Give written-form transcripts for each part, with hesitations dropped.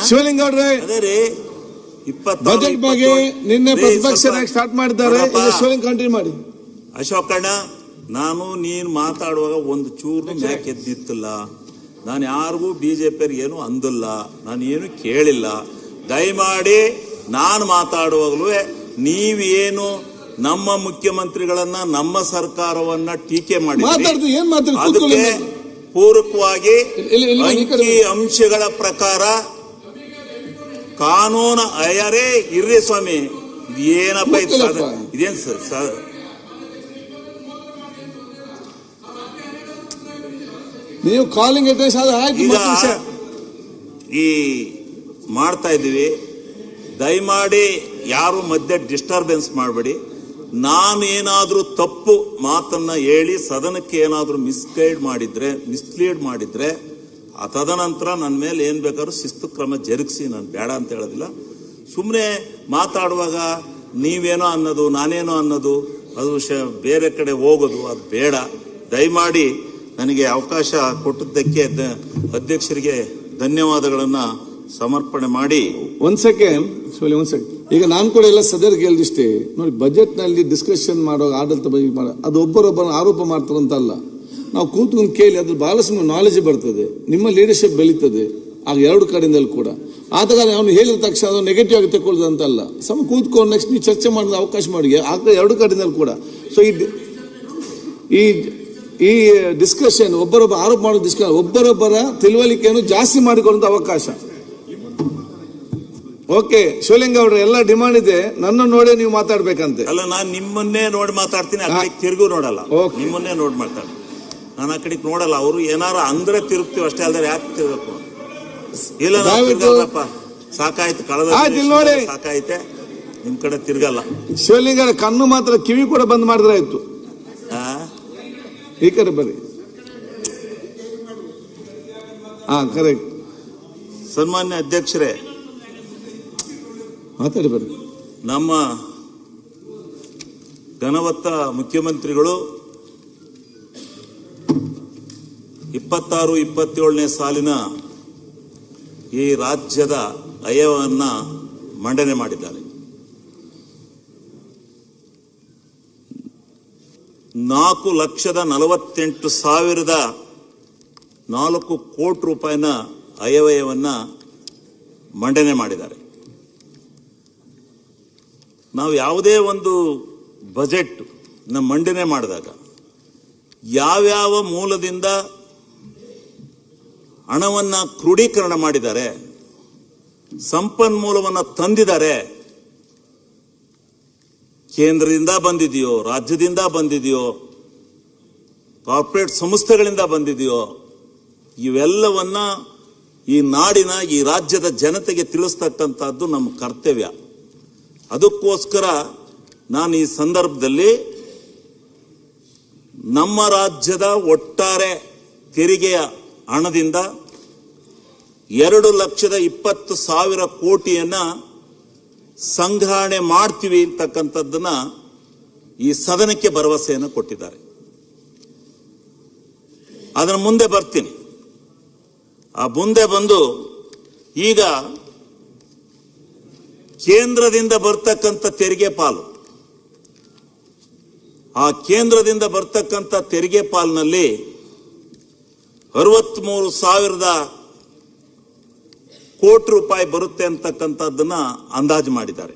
ಶಿವಲಿಂಗ ಅವ್ರೆ, ಅದೇ ರೀ ಬಜೆಟ್ ಬಗ್ಗೆ ನಿನ್ನೆ ಪ್ರತಿಪಕ್ಷ ಸ್ಟಾರ್ಟ್ ಮಾಡಿದ್ದಾರೆ. ಶಿವಲಿಂಗ ಕಂಟಿನ್ಯೂ ಮಾಡಿ. ಅಶೋಕಣ್ಣ, ನೀನು ಮಾತಾಡುವಾಗ ಒಂದು ಚೂರು ಮ್ಯಾಕ್ ಎದ್ದಿತ್ತಿಲ್ಲ. ನಾನು ಯಾರಿಗೂ ಬಿಜೆಪಿ ಏನು ಅಂದಿಲ್ಲ, ನಾನು ಏನು ಕೇಳಿಲ್ಲ. ದಯಮಾಡಿ ನಾನು ಮಾತಾಡುವಾಗಲೂ ನೀವೇನು ನಮ್ಮ ಮುಖ್ಯಮಂತ್ರಿಗಳನ್ನ, ನಮ್ಮ ಸರ್ಕಾರವನ್ನ ಟೀಕೆ ಮಾಡಿ ಅದಕ್ಕೆ ಪೂರಕವಾಗಿ ಅಂಕಿ ಅಂಶಗಳ ಪ್ರಕಾರ ಕಾನೂನು ಅಯ್ಯರೇ ಇರ್ರಿ ಸ್ವಾಮಿ. ಏನಪ್ಪ ಇದೇನ್ ಸರ್? ನೀವು ಕಾಲಿಂಗ್ ಈಗ ಈ ಮಾಡ್ತಾ ಇದ್ದೀವಿ. ದಯಮಾಡಿ ಯಾರು ಮಧ್ಯೆ ಡಿಸ್ಟರ್ಬೆನ್ಸ್ ಮಾಡಬೇಡಿ. ನಾನೇನಾದ್ರೂ ತಪ್ಪು ಮಾತನ್ನ ಹೇಳಿ ಸದನಕ್ಕೆ ಏನಾದ್ರೂ ಮಿಸ್ಲೀಡ್ ಮಾಡಿದ್ರೆ ತದನಂತರ ನನ್ನ ಮೇಲೆ ಏನ್ ಬೇಕಾದ್ರೂ ಶಿಸ್ತು ಕ್ರಮ ಜರುಗಿಸಿ. ನಾನು ಬೇಡ ಅಂತ ಹೇಳೋದಿಲ್ಲ. ಸುಮ್ಮನೆ ಮಾತಾಡುವಾಗ ನೀವೇನೋ ಅನ್ನೋದು, ನಾನೇನೋ ಅನ್ನೋದು, ಅದು ಬೇರೆ ಕಡೆ ಹೋಗೋದು, ಅದು ಬೇಡ. ದಯಮಾಡಿ ನನಗೆ ಅವಕಾಶ ಕೊಟ್ಟದ್ದಕ್ಕೆ ಅಧ್ಯಕ್ಷರಿಗೆ ಧನ್ಯವಾದಗಳನ್ನ ಸಮರ್ಪಣೆ ಮಾಡಿ. ಒಂದ್ ಸೆಕೆಂಡ್. ಈಗ ನಾನು ಕೂಡ ಎಲ್ಲ ಸದಸ್ಯರಿಗೆ ಹೇಳಿದಿಷ್ಟೇ ನೋಡಿ, ಬಜೆಟ್ ನಲ್ಲಿ ಡಿಸ್ಕಷನ್ ಮಾಡುವಾಗ ಆಡಳಿತ ಬಗ್ಗೆ ಅದು ಒಬ್ಬರೊಬ್ಬರನ್ನ ಆರೋಪ ಮಾಡ್ತಾರಂತಲ್ಲ. ನಾವು ಕೂತ್ಕೊಂಡು ಕೇಳಿ ಅದ್ರ ಬಹಳಷ್ಟು ನಾಲೆಜ್ ಬರ್ತದೆ, ನಿಮ್ಮ ಲೀಡರ್ಶಿಪ್ ಬೆಳೀತದೆ ಆಗ ಎರಡು ಕಡೆಯಿಂದಲೂ ಕೂಡ. ಆದಾಗ ಅವನು ಹೇಳಿದ ತಕ್ಷಣ ಅದು ನೆಗೆಟಿವ್ ಆಗಿ ತಗೊಳ್ಳೋದಂತಲ್ಲ. ಕೂತ್ಕೊಂಡು ನೆಕ್ಸ್ಟ್ ನೀವು ಚರ್ಚೆ ಮಾಡಿದ ಅವಕಾಶ ಮಾಡಿ ಆಗ ಎರಡು ಕಡೆಯಿಂದಲೂ ಕೂಡ. ಸೊ ಈ ಡಿಸ್ಕಷನ್ ಒಬ್ಬರೊಬ್ಬ ಆರೋಪ ಮಾಡೋ ಡಿಸ್ಕಷನ್ ಒಬ್ಬರೊಬ್ಬರ ತಿಳುವಳಿಕೆಯನ್ನು ಜಾಸ್ತಿ ಮಾಡಿಕೊಳ್ಳುವಂತ ಅವಕಾಶ. ಓಕೆ ಶಿವಲಿಂಗ ಅವ್ರ ಎಲ್ಲ ಡಿಮಾಂಡ್ ಇದೆ. ನನ್ನ ನೋಡೇ ನೀವು ಮಾತಾಡ್ಬೇಕಂತೆ. ಅಲ್ಲ, ನಾನು ನಿಮ್ಮನ್ನೇ ನೋಡಿ ಮಾತಾಡ್ತೀನಿ, ಆ ಕಡೆ ತಿರುಗು ನೋಡಲ್ಲ. ನಿಮ್ಮನ್ನೇ ನೋಡಿ ಮಾತಾಡ್ತೀನಿ, ನಾನು ಆ ಕಡೆಗೆ ನೋಡಲ್ಲ. ಅವರು ಏನಾರ ಅಂದ್ರೆ ತಿರುಗ್ತೀವಿ ಅಷ್ಟೇ, ಅಲ್ದಾರೆ ಯಾಕೆ ತಿರುಗಬೇಕು? ಇಲ್ಲ, ಸಾಕಾಯ್ತು, ಕಳೆದ ಸಾಕಾಯ್ತೆ, ನಿಮ್ ಕಡೆ ತಿರ್ಗಲ್ಲ. ಶಿವಲಿಂಗ ಕಣ್ಣು ಮಾತ್ರ, ಕಿವಿ ಕೂಡ ಬಂದ್ ಮಾಡಿದ್ರೆ ಆಯ್ತು. ಈ ಕಡೆ ಬರ್ರಿ. ಕರೆಕ್ಟ್. ಸನ್ಮಾನ್ಯ ಅಧ್ಯಕ್ಷರೇ, ಮಾತಾಡಿ ಬರ್ರಿ. ನಮ್ಮ ಘನವತ್ತ ಮುಖ್ಯಮಂತ್ರಿಗಳು 26-27ನೇ ಸಾಲಿನ ಈ ರಾಜ್ಯದ ಆಯವ್ಯಯವನ್ನ ಮಂಡನೆ ಮಾಡಿದ್ದಾರೆ. 4,48,004 ಕೋಟಿ ರೂಪಾಯಿನ ಆಯವ್ಯಯವನ್ನ ಮಂಡನೆ ಮಾಡಿದ್ದಾರೆ. ನಾವು ಯಾವುದೇ ಒಂದು ಬಜೆಟ್ ಮಂಡನೆ ಮಾಡಿದಾಗ ಯಾವ್ಯಾವ ಮೂಲದಿಂದ ಹಣವನ್ನ ಕ್ರೋಢೀಕರಣ ಮಾಡಿದ್ದಾರೆ, ಸಂಪನ್ಮೂಲವನ್ನ ತಂದಿದ್ದಾರೆ, ಕೇಂದ್ರದಿಂದ ಬಂದಿದೆಯೋ, ರಾಜ್ಯದಿಂದ ಬಂದಿದೆಯೋ, ಕಾರ್ಪೊರೇಟ್ ಸಂಸ್ಥೆಗಳಿಂದ ಬಂದಿದೆಯೋ, ಇವೆಲ್ಲವನ್ನ ಈ ನಾಡಿನ, ಈ ರಾಜ್ಯದ ಜನತೆಗೆ ತಿಳಿಸ್ತಕ್ಕಂಥದ್ದು ನಮ್ಮ ಕರ್ತವ್ಯ. ಅದಕ್ಕೋಸ್ಕರ ನಾನು ಈ ಸಂದರ್ಭದಲ್ಲಿ ನಮ್ಮ ರಾಜ್ಯದ ಒಟ್ಟಾರೆ ತೆರಿಗೆಯ ಹಣದಿಂದ 2,20,000 ಕೋಟಿಯನ್ನ ಸಂಗ್ರಹಣೆ ಮಾಡ್ತೀವಿ ಅಂತಕ್ಕಂಥದ್ದನ್ನ ಈ ಸದನಕ್ಕೆ ಭರವಸೆಯನ್ನು ಕೊಟ್ಟಿದ್ದಾರೆ. ಅದರ ಮುಂದೆ ಬರ್ತೀನಿ. ಆ ಮುಂದೆ ಬಂದು ಈಗ ಕೇಂದ್ರದಿಂದ ಬರ್ತಕ್ಕಂಥ ತೆರಿಗೆ ಪಾಲು, ಆ ಕೇಂದ್ರದಿಂದ ಬರ್ತಕ್ಕಂಥ ತೆರಿಗೆ ಪಾಲಿನಲ್ಲಿ 63,000 ಕೋಟಿ ರೂಪಾಯಿ ಬರುತ್ತೆ ಅಂತಕ್ಕಂಥದ್ದನ್ನ ಅಂದಾಜು ಮಾಡಿದ್ದಾರೆ.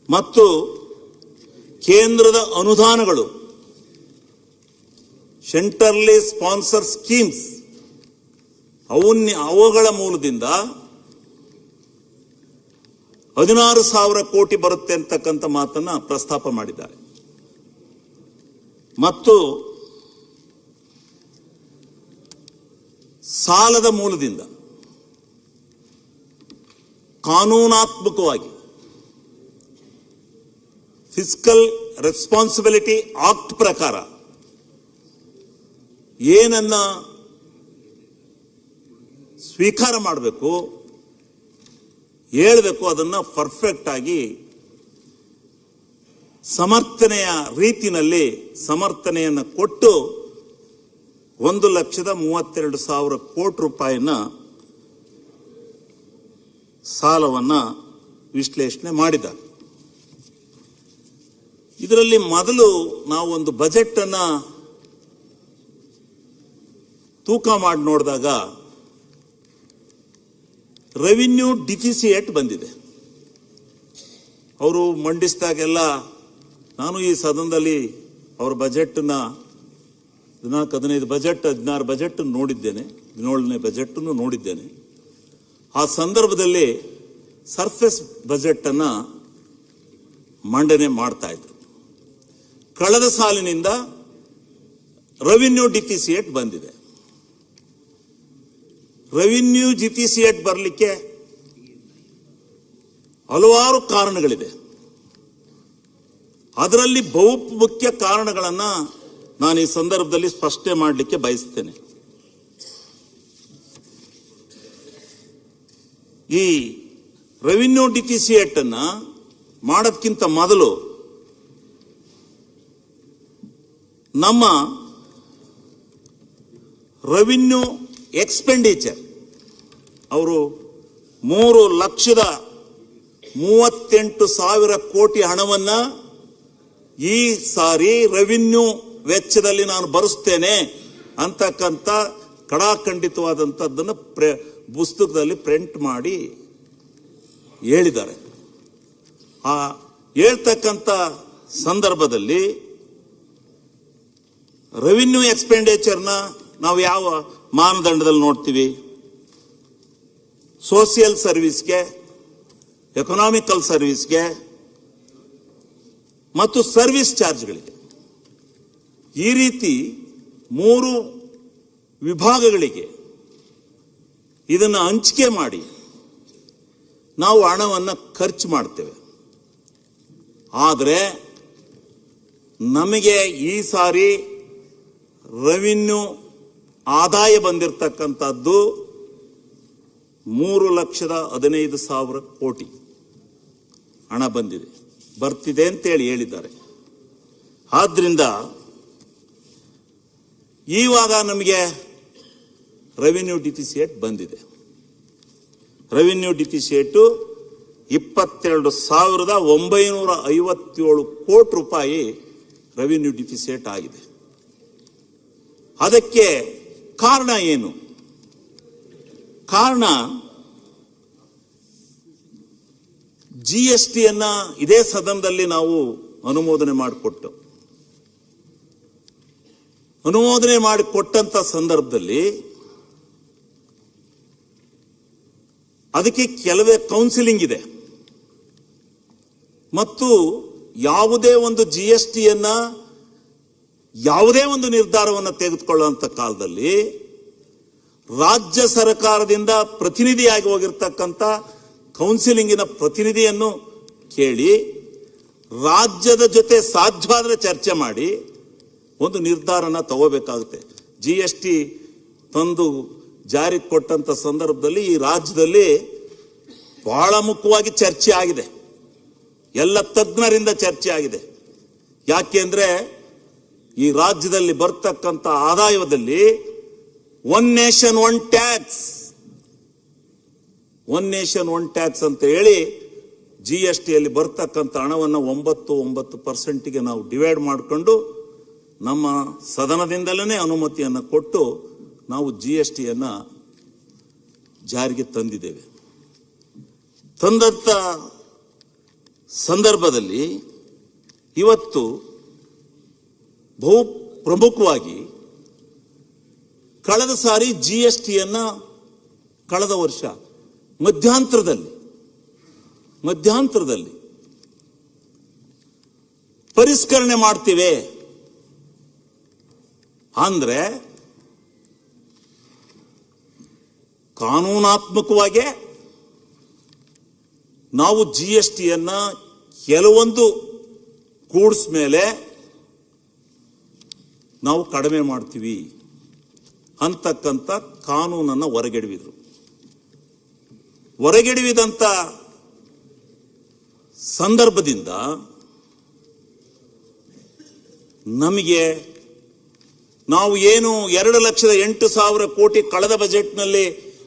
ಮತ್ತು ಕೇಂದ್ರದ ಅನುದಾನಗಳು, ಸೆಂಟ್ರಲಿ ಸ್ಪಾನ್ಸರ್ ಸ್ಕೀಮ್ಸ್, ಅವುಗಳ ಮೂಲದಿಂದ 16,000 ಕೋಟಿ ಬರುತ್ತೆ ಅಂತಕ್ಕಂಥ ಮಾತನ್ನ ಪ್ರಸ್ತಾಪ ಮಾಡಿದ್ದಾರೆ. ಮತ್ತು ಸಾಲದ ಮೂಲದಿಂದ ಕಾನೂನಾತ್ಮಕವಾಗಿ ಫಿಸ್ಕಲ್ ರೆಸ್ಪಾನ್ಸಿಬಿಲಿಟಿ ಆಕ್ಟ್ ಪ್ರಕಾರ ಏನನ್ನ ಸ್ವೀಕಾರ ಮಾಡಬೇಕು, ಹೇಳಬೇಕು, ಅದನ್ನ ಪರ್ಫೆಕ್ಟ್ ಆಗಿ ಸಮರ್ಥನೆಯ ರೀತಿಯಲ್ಲಿ ಸಮರ್ಥನೆಯನ್ನು ಕೊಟ್ಟು 1,32,000 ಕೋಟಿ ರೂಪಾಯಿನ ಸಾಲವನ್ನು ವಿಶ್ಲೇಷಣೆ ಮಾಡಿದ್ದಾರೆ. ಇದರಲ್ಲಿ ಮೊದಲು ನಾವು ಒಂದು ಬಜೆಟ್ ಅನ್ನ ತೂಕ ಮಾಡಿ ನೋಡಿದಾಗ ರೆವಿನ್ಯೂ ಡಿಫಿಸಿಯೇಟ್ ಬಂದಿದೆ. ಅವರು ಮಂಡಿಸಿದಾಗೆಲ್ಲ ನಾನು ಈ ಸದನದಲ್ಲಿ ಅವರ ಬಜೆಟ್ನ 14-15 ಬಜೆಟ್ 16 ಬಜೆಟ್ ನೋಡಿದ್ದೇನೆ, 17ನೇ ಬಜೆಟ್ ನೋಡಿದ್ದೇನೆ. ಆ ಸಂದರ್ಭದಲ್ಲಿ ಸರ್ಫೇಸ್ ಬಜೆಟ್ ಅನ್ನ ಮಂಡನೆ ಮಾಡ್ತಾ ಇದ್ರು. ಕಳೆದ ಸಾಲಿನಿಂದ ರೆವಿನ್ಯೂ ಡಿಫಿಸಿಯೇಟ್ ಬಂದಿದೆ. ರೆವಿನ್ಯೂ ಡಿಫಿಸಿಯೇಟ್ ಬರಲಿಕ್ಕೆ ಹಲವಾರು ಕಾರಣಗಳಿದೆ. ಅದರಲ್ಲಿ ಬಹುಮುಖ್ಯ ಕಾರಣಗಳನ್ನು ನಾನು ಈ ಸಂದರ್ಭದಲ್ಲಿ ಸ್ಪಷ್ಟನೆ ಮಾಡಲಿಕ್ಕೆ ಬಯಸ್ತೇನೆ. ಈ ರೆವಿನ್ಯೂ ಡಿಫಿಸಿಯೇಟ್ ಅನ್ನ ಮಾಡೋದಕ್ಕಿಂತ ಮೊದಲು ನಮ್ಮ ರೆವಿನ್ಯೂ ಎಕ್ಸ್ಪೆಂಡಿಚರ್ ಅವರು 3,38,000 ಕೋಟಿ ಹಣವನ್ನ ಈ ಸಾರಿ ರೆವಿನ್ಯೂ ವೆಚ್ಚದಲ್ಲಿ ನಾನು ಬರೆಸ್ತೇನೆ ಅಂತಕ್ಕಂಥ ಕಡಾಖಂಡಿತವಾದಂಥದ್ದನ್ನು ಪುಸ್ತಕದಲ್ಲಿ ಪ್ರಿಂಟ್ ಮಾಡಿ ಹೇಳಿದ್ದಾರೆ. ಆ ಹೇಳ್ತಕ್ಕಂಥ ಸಂದರ್ಭದಲ್ಲಿ ರೆವಿನ್ಯೂ ಎಕ್ಸ್ಪೆಂಡಿಚರ್ನ ನಾವು ಯಾವ ಮಾನದಂಡದಲ್ಲಿ ನೋಡ್ತೀವಿ? ಸೋಷಿಯಲ್ ಸರ್ವಿಸ್ಗೆ, ಎಕನಾಮಿಕಲ್ ಸರ್ವಿಸ್ಗೆ ಮತ್ತು ಸರ್ವಿಸ್ ಚಾರ್ಜ್ಗಳಿಗೆ, ಈ ರೀತಿ 3 ವಿಭಾಗಗಳಿಗೆ ಇದನ್ನು ಹಂಚಿಕೆ ಮಾಡಿ ನಾವು ಹಣವನ್ನು ಖರ್ಚು ಮಾಡ್ತೇವೆ. ಆದರೆ ನಮಗೆ ಈ ಸಾರಿ ರೆವಿನ್ಯೂ ಆದಾಯ ಬಂದಿರತಕ್ಕಂಥದ್ದು 3,15,000 ಕೋಟಿ ಹಣ ಬರ್ತಿದೆ ಅಂತೇಳಿ ಹೇಳಿದ್ದಾರೆ. ಆದ್ರಿಂದ ಇವಾಗ ನಮಗೆ ರೆವಿನ್ಯೂ ಡಿಫಿಸಿಯೇಟ್ ಬಂದಿದೆ. ರೆವಿನ್ಯೂ ಡಿಫಿಸಿಯೇಟು 22,957 ಕೋಟಿ ರೂಪಾಯಿ ರೆವಿನ್ಯೂ ಡಿಫಿಸಿಯೇಟ್ ಆಗಿದೆ. ಅದಕ್ಕೆ ಕಾರಣ ಏನು? ಕಾರಣ GST ಅನ್ನ ಇದೇ ಸದನದಲ್ಲಿ ನಾವು ಅನುಮೋದನೆ ಮಾಡಿಕೊಟ್ಟಂತ ಸಂದರ್ಭದಲ್ಲಿ ಅದಕ್ಕೆ ಕೆಲವೇ ಕೌನ್ಸಿಲಿಂಗ್ ಇದೆ ಮತ್ತು ಯಾವುದೇ ಒಂದು GST ಅನ್ನ ಯಾವುದೇ ಒಂದು ನಿರ್ಧಾರವನ್ನು ತೆಗೆದುಕೊಳ್ಳುವಂತ ಕಾಲದಲ್ಲಿ ರಾಜ್ಯ ಸರ್ಕಾರದಿಂದ ಪ್ರತಿನಿಧಿಯಾಗಿ ಹೋಗಿರ್ತಕ್ಕಂಥ ಕೌನ್ಸಿಲಿಂಗಿನ ಪ್ರತಿನಿಧಿಯನ್ನು ಕೇಳಿ ರಾಜ್ಯದ ಜೊತೆ ಸಾಧ್ಯವಾದರೆ ಚರ್ಚೆ ಮಾಡಿ ಒಂದು ನಿರ್ಧಾರನ ತಗೋಬೇಕಾಗುತ್ತೆ. GST ತಂದು ಜಾರಿಗೆ ಕೊಟ್ಟಂತ ಸಂದರ್ಭದಲ್ಲಿ ಈ ರಾಜ್ಯದಲ್ಲಿ ಬಹಳ ಮುಖ್ಯವಾಗಿ ಚರ್ಚೆ ಆಗಿದೆ, ಎಲ್ಲ ತಜ್ಞರಿಂದ ಚರ್ಚೆ ಆಗಿದೆ. ಯಾಕೆಂದ್ರೆ ಈ ರಾಜ್ಯದಲ್ಲಿ ಬರ್ತಕ್ಕಂಥ ಆದಾಯದಲ್ಲಿ ಒನ್ ನೇಷನ್ ಒನ್ ಟ್ಯಾಕ್ಸ್ ಅಂತ ಹೇಳಿ GSTಯಲ್ಲಿ ಬರ್ತಕ್ಕಂಥ ಹಣವನ್ನು 9% ನಾವು ಡಿವೈಡ್ ಮಾಡಿಕೊಂಡು ನಮ್ಮ ಸದನದಿಂದಲೇ ಅನುಮತಿಯನ್ನು ಕೊಟ್ಟು ನಾವು GSTಯನ್ನು ಜಾರಿಗೆ ತಂದಿದ್ದೇವೆ. ತಂದಂತ ಸಂದರ್ಭದಲ್ಲಿ ಇವತ್ತು ಬಹು ಪ್ರಮುಖವಾಗಿ ಕಳೆದ ಸಾರಿ GSTಯನ್ನು ಕಳೆದ ವರ್ಷ ಮಧ್ಯಂತರದಲ್ಲಿ ಪರಿಷ್ಕರಣೆ ಮಾಡ್ತೀವಿ ಅಂದ್ರೆ ಕಾನೂನಾತ್ಮಕವಾಗಿ ನಾವು GSTಯನ್ನು ಕೆಲವೊಂದು ಗೂಡ್ಸ್ ಮೇಲೆ ನಾವು ಕಡಿಮೆ ಮಾಡ್ತೀವಿ ಅಂತಕ್ಕಂಥ ಕಾನೂನನ್ನು ಹೊರಗೆಡವಿದಂತ ಸಂದರ್ಭದಿಂದ ನಮಗೆ ನಾವು ಏನು 2,08,000 ಕೋಟಿ ಕಳೆದ ಬಜೆಟ್ನಲ್ಲಿ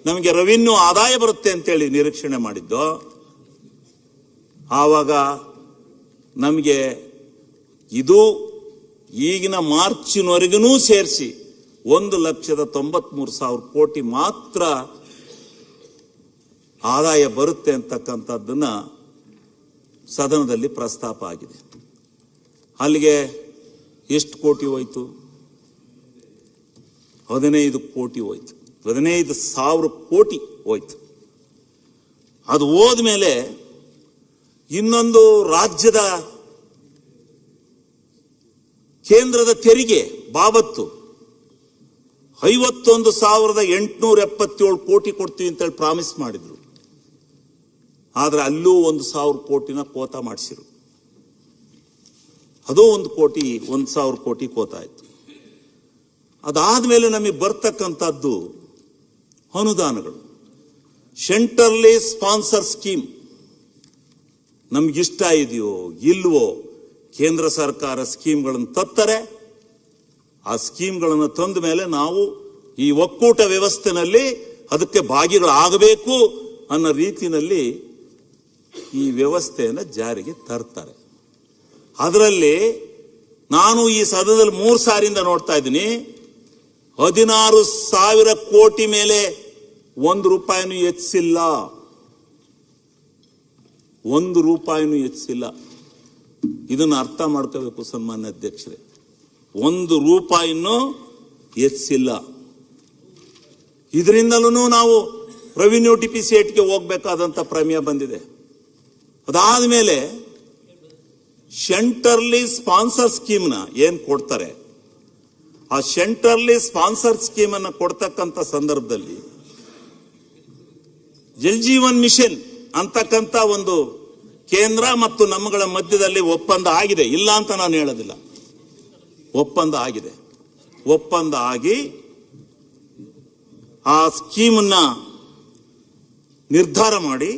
ನಮಗೆ ರೆವಿನ್ಯೂ ಆದಾಯ ಬರುತ್ತೆ ಅಂತೇಳಿ ನಿರೀಕ್ಷಣೆ ಮಾಡಿದ್ದು, ಆವಾಗ ನಮಗೆ ಇದು ಈಗಿನ ಮಾರ್ಚಿನವರೆಗೂ ಸೇರಿಸಿ 1,93,000 ಕೋಟಿ ಮಾತ್ರ ಆದಾಯ ಬರುತ್ತೆ ಅಂತಕ್ಕಂಥದ್ದನ್ನ ಸದನದಲ್ಲಿ ಪ್ರಸ್ತಾಪ ಆಗಿದೆ. ಅಲ್ಲಿಗೆ ಎಷ್ಟು ಕೋಟಿ ಹೋಯ್ತು? 15 ಕೋಟಿ ಹೋಯ್ತು. 15,000 ಕೋಟಿ ಹೋಯ್ತು. ಅದು ಹೋದ್ಮೇಲೆ ಇನ್ನೊಂದು ರಾಜ್ಯದ ಕೇಂದ್ರದ ತೆರಿಗೆ ಬಾಬತ್ತು 51,877 ಕೋಟಿ ಕೊಡ್ತೀವಿ ಅಂತೇಳಿ ಪ್ರಾಮಿಸ್ ಮಾಡಿದ್ರು. ಆದ್ರೆ ಅಲ್ಲೂ 1,000 ಕೋಟಿನ ಕೋತ ಮಾಡಿಸಿರು. ಅದು 1,000 ಕೋಟಿ ಕೋತ ಆಯ್ತು. ಅದಾದ್ಮೇಲೆ ನಮಗೆ ಬರ್ತಕ್ಕಂಥದ್ದು ಅನುದಾನಗಳು. ಸೆಂಟ್ರಲಿ ಸ್ಪಾನ್ಸರ್ ಸ್ಕೀಮ್ ನಮ್ಗಿಷ್ಟ ಇದೆಯೋ ಇಲ್ವೋ, ಕೇಂದ್ರ ಸರ್ಕಾರ ಸ್ಕೀಮ್ಗಳನ್ನು ತತ್ತಾರೆ. ಆ ಸ್ಕೀಮ್ಗಳನ್ನು ತಂದ ಮೇಲೆ ನಾವು ಈ ಒಕ್ಕೂಟ ವ್ಯವಸ್ಥೆನಲ್ಲಿ ಅದಕ್ಕೆ ಭಾಗಿಗಳಾಗಬೇಕು ಅನ್ನೋ ರೀತಿಯಲ್ಲಿ ಈ ವ್ಯವಸ್ಥೆಯನ್ನು ಜಾರಿಗೆ ತರ್ತಾರೆ. ಅದರಲ್ಲಿ ನಾನು ಈ ಸದನದಲ್ಲಿ 3 ಸಾರಿಯಿಂದ ನೋಡ್ತಾ ಇದ್ದೀನಿ, 16,000 ಕೋಟಿ ಮೇಲೆ 1 ರೂಪಾಯಿನೂ ಹೆಚ್ಚಿಲ್ಲ. 1 ರೂಪಾಯಿನೂ ಹೆಚ್ಚಿಲ್ಲ. ಇದನ್ನು ಅರ್ಥ ಮಾಡ್ಕೋಬೇಕು ಸನ್ಮಾನ್ಯ ಅಧ್ಯಕ್ಷರೇ. 1 ರೂಪಾಯಿನೂ ಹೆಚ್ಚಿಲ್ಲ. ಇದರಿಂದಲೂ ನಾವು ರೆವಿನ್ಯೂ ಡಿಫಿಸಿಟ್ಗೆ ಹೋಗ್ಬೇಕಾದಂತ ಪ್ರಮೇಯ ಬಂದಿದೆ. ಅದಾದ ಮೇಲೆ ಸೆಂಟ್ರಲಿ ಸ್ಪಾನ್ಸರ್ ಸ್ಕೀಮ್ನ ಏನ್ ಕೊಡ್ತಾರೆ, ಆ ಸೆಂಟ್ರಲಿ ಸ್ಪಾನ್ಸರ್ ಸ್ಕೀಮ್ ಅನ್ನು ಕೊಡ್ತಕ್ಕಂಥ ಸಂದರ್ಭದಲ್ಲಿ ಜಲ್ ಜೀವನ್ ಮಿಷನ್ ಅಂತಕ್ಕಂಥ ಒಂದು ಕೇಂದ್ರ ಮತ್ತು ನಮ್ಮಗಳ ಮಧ್ಯದಲ್ಲಿ ಒಪ್ಪಂದ ಆಗಿದೆ, ಇಲ್ಲ ಅಂತ ನಾನು ಹೇಳೋದಿಲ್ಲ. ಒಪ್ಪಂದ ಆಗಿದೆ. ಒಪ್ಪಂದ ಆಗಿ ಆ ಸ್ಕೀಮನ್ನ ನಿರ್ಧಾರ ಮಾಡಿ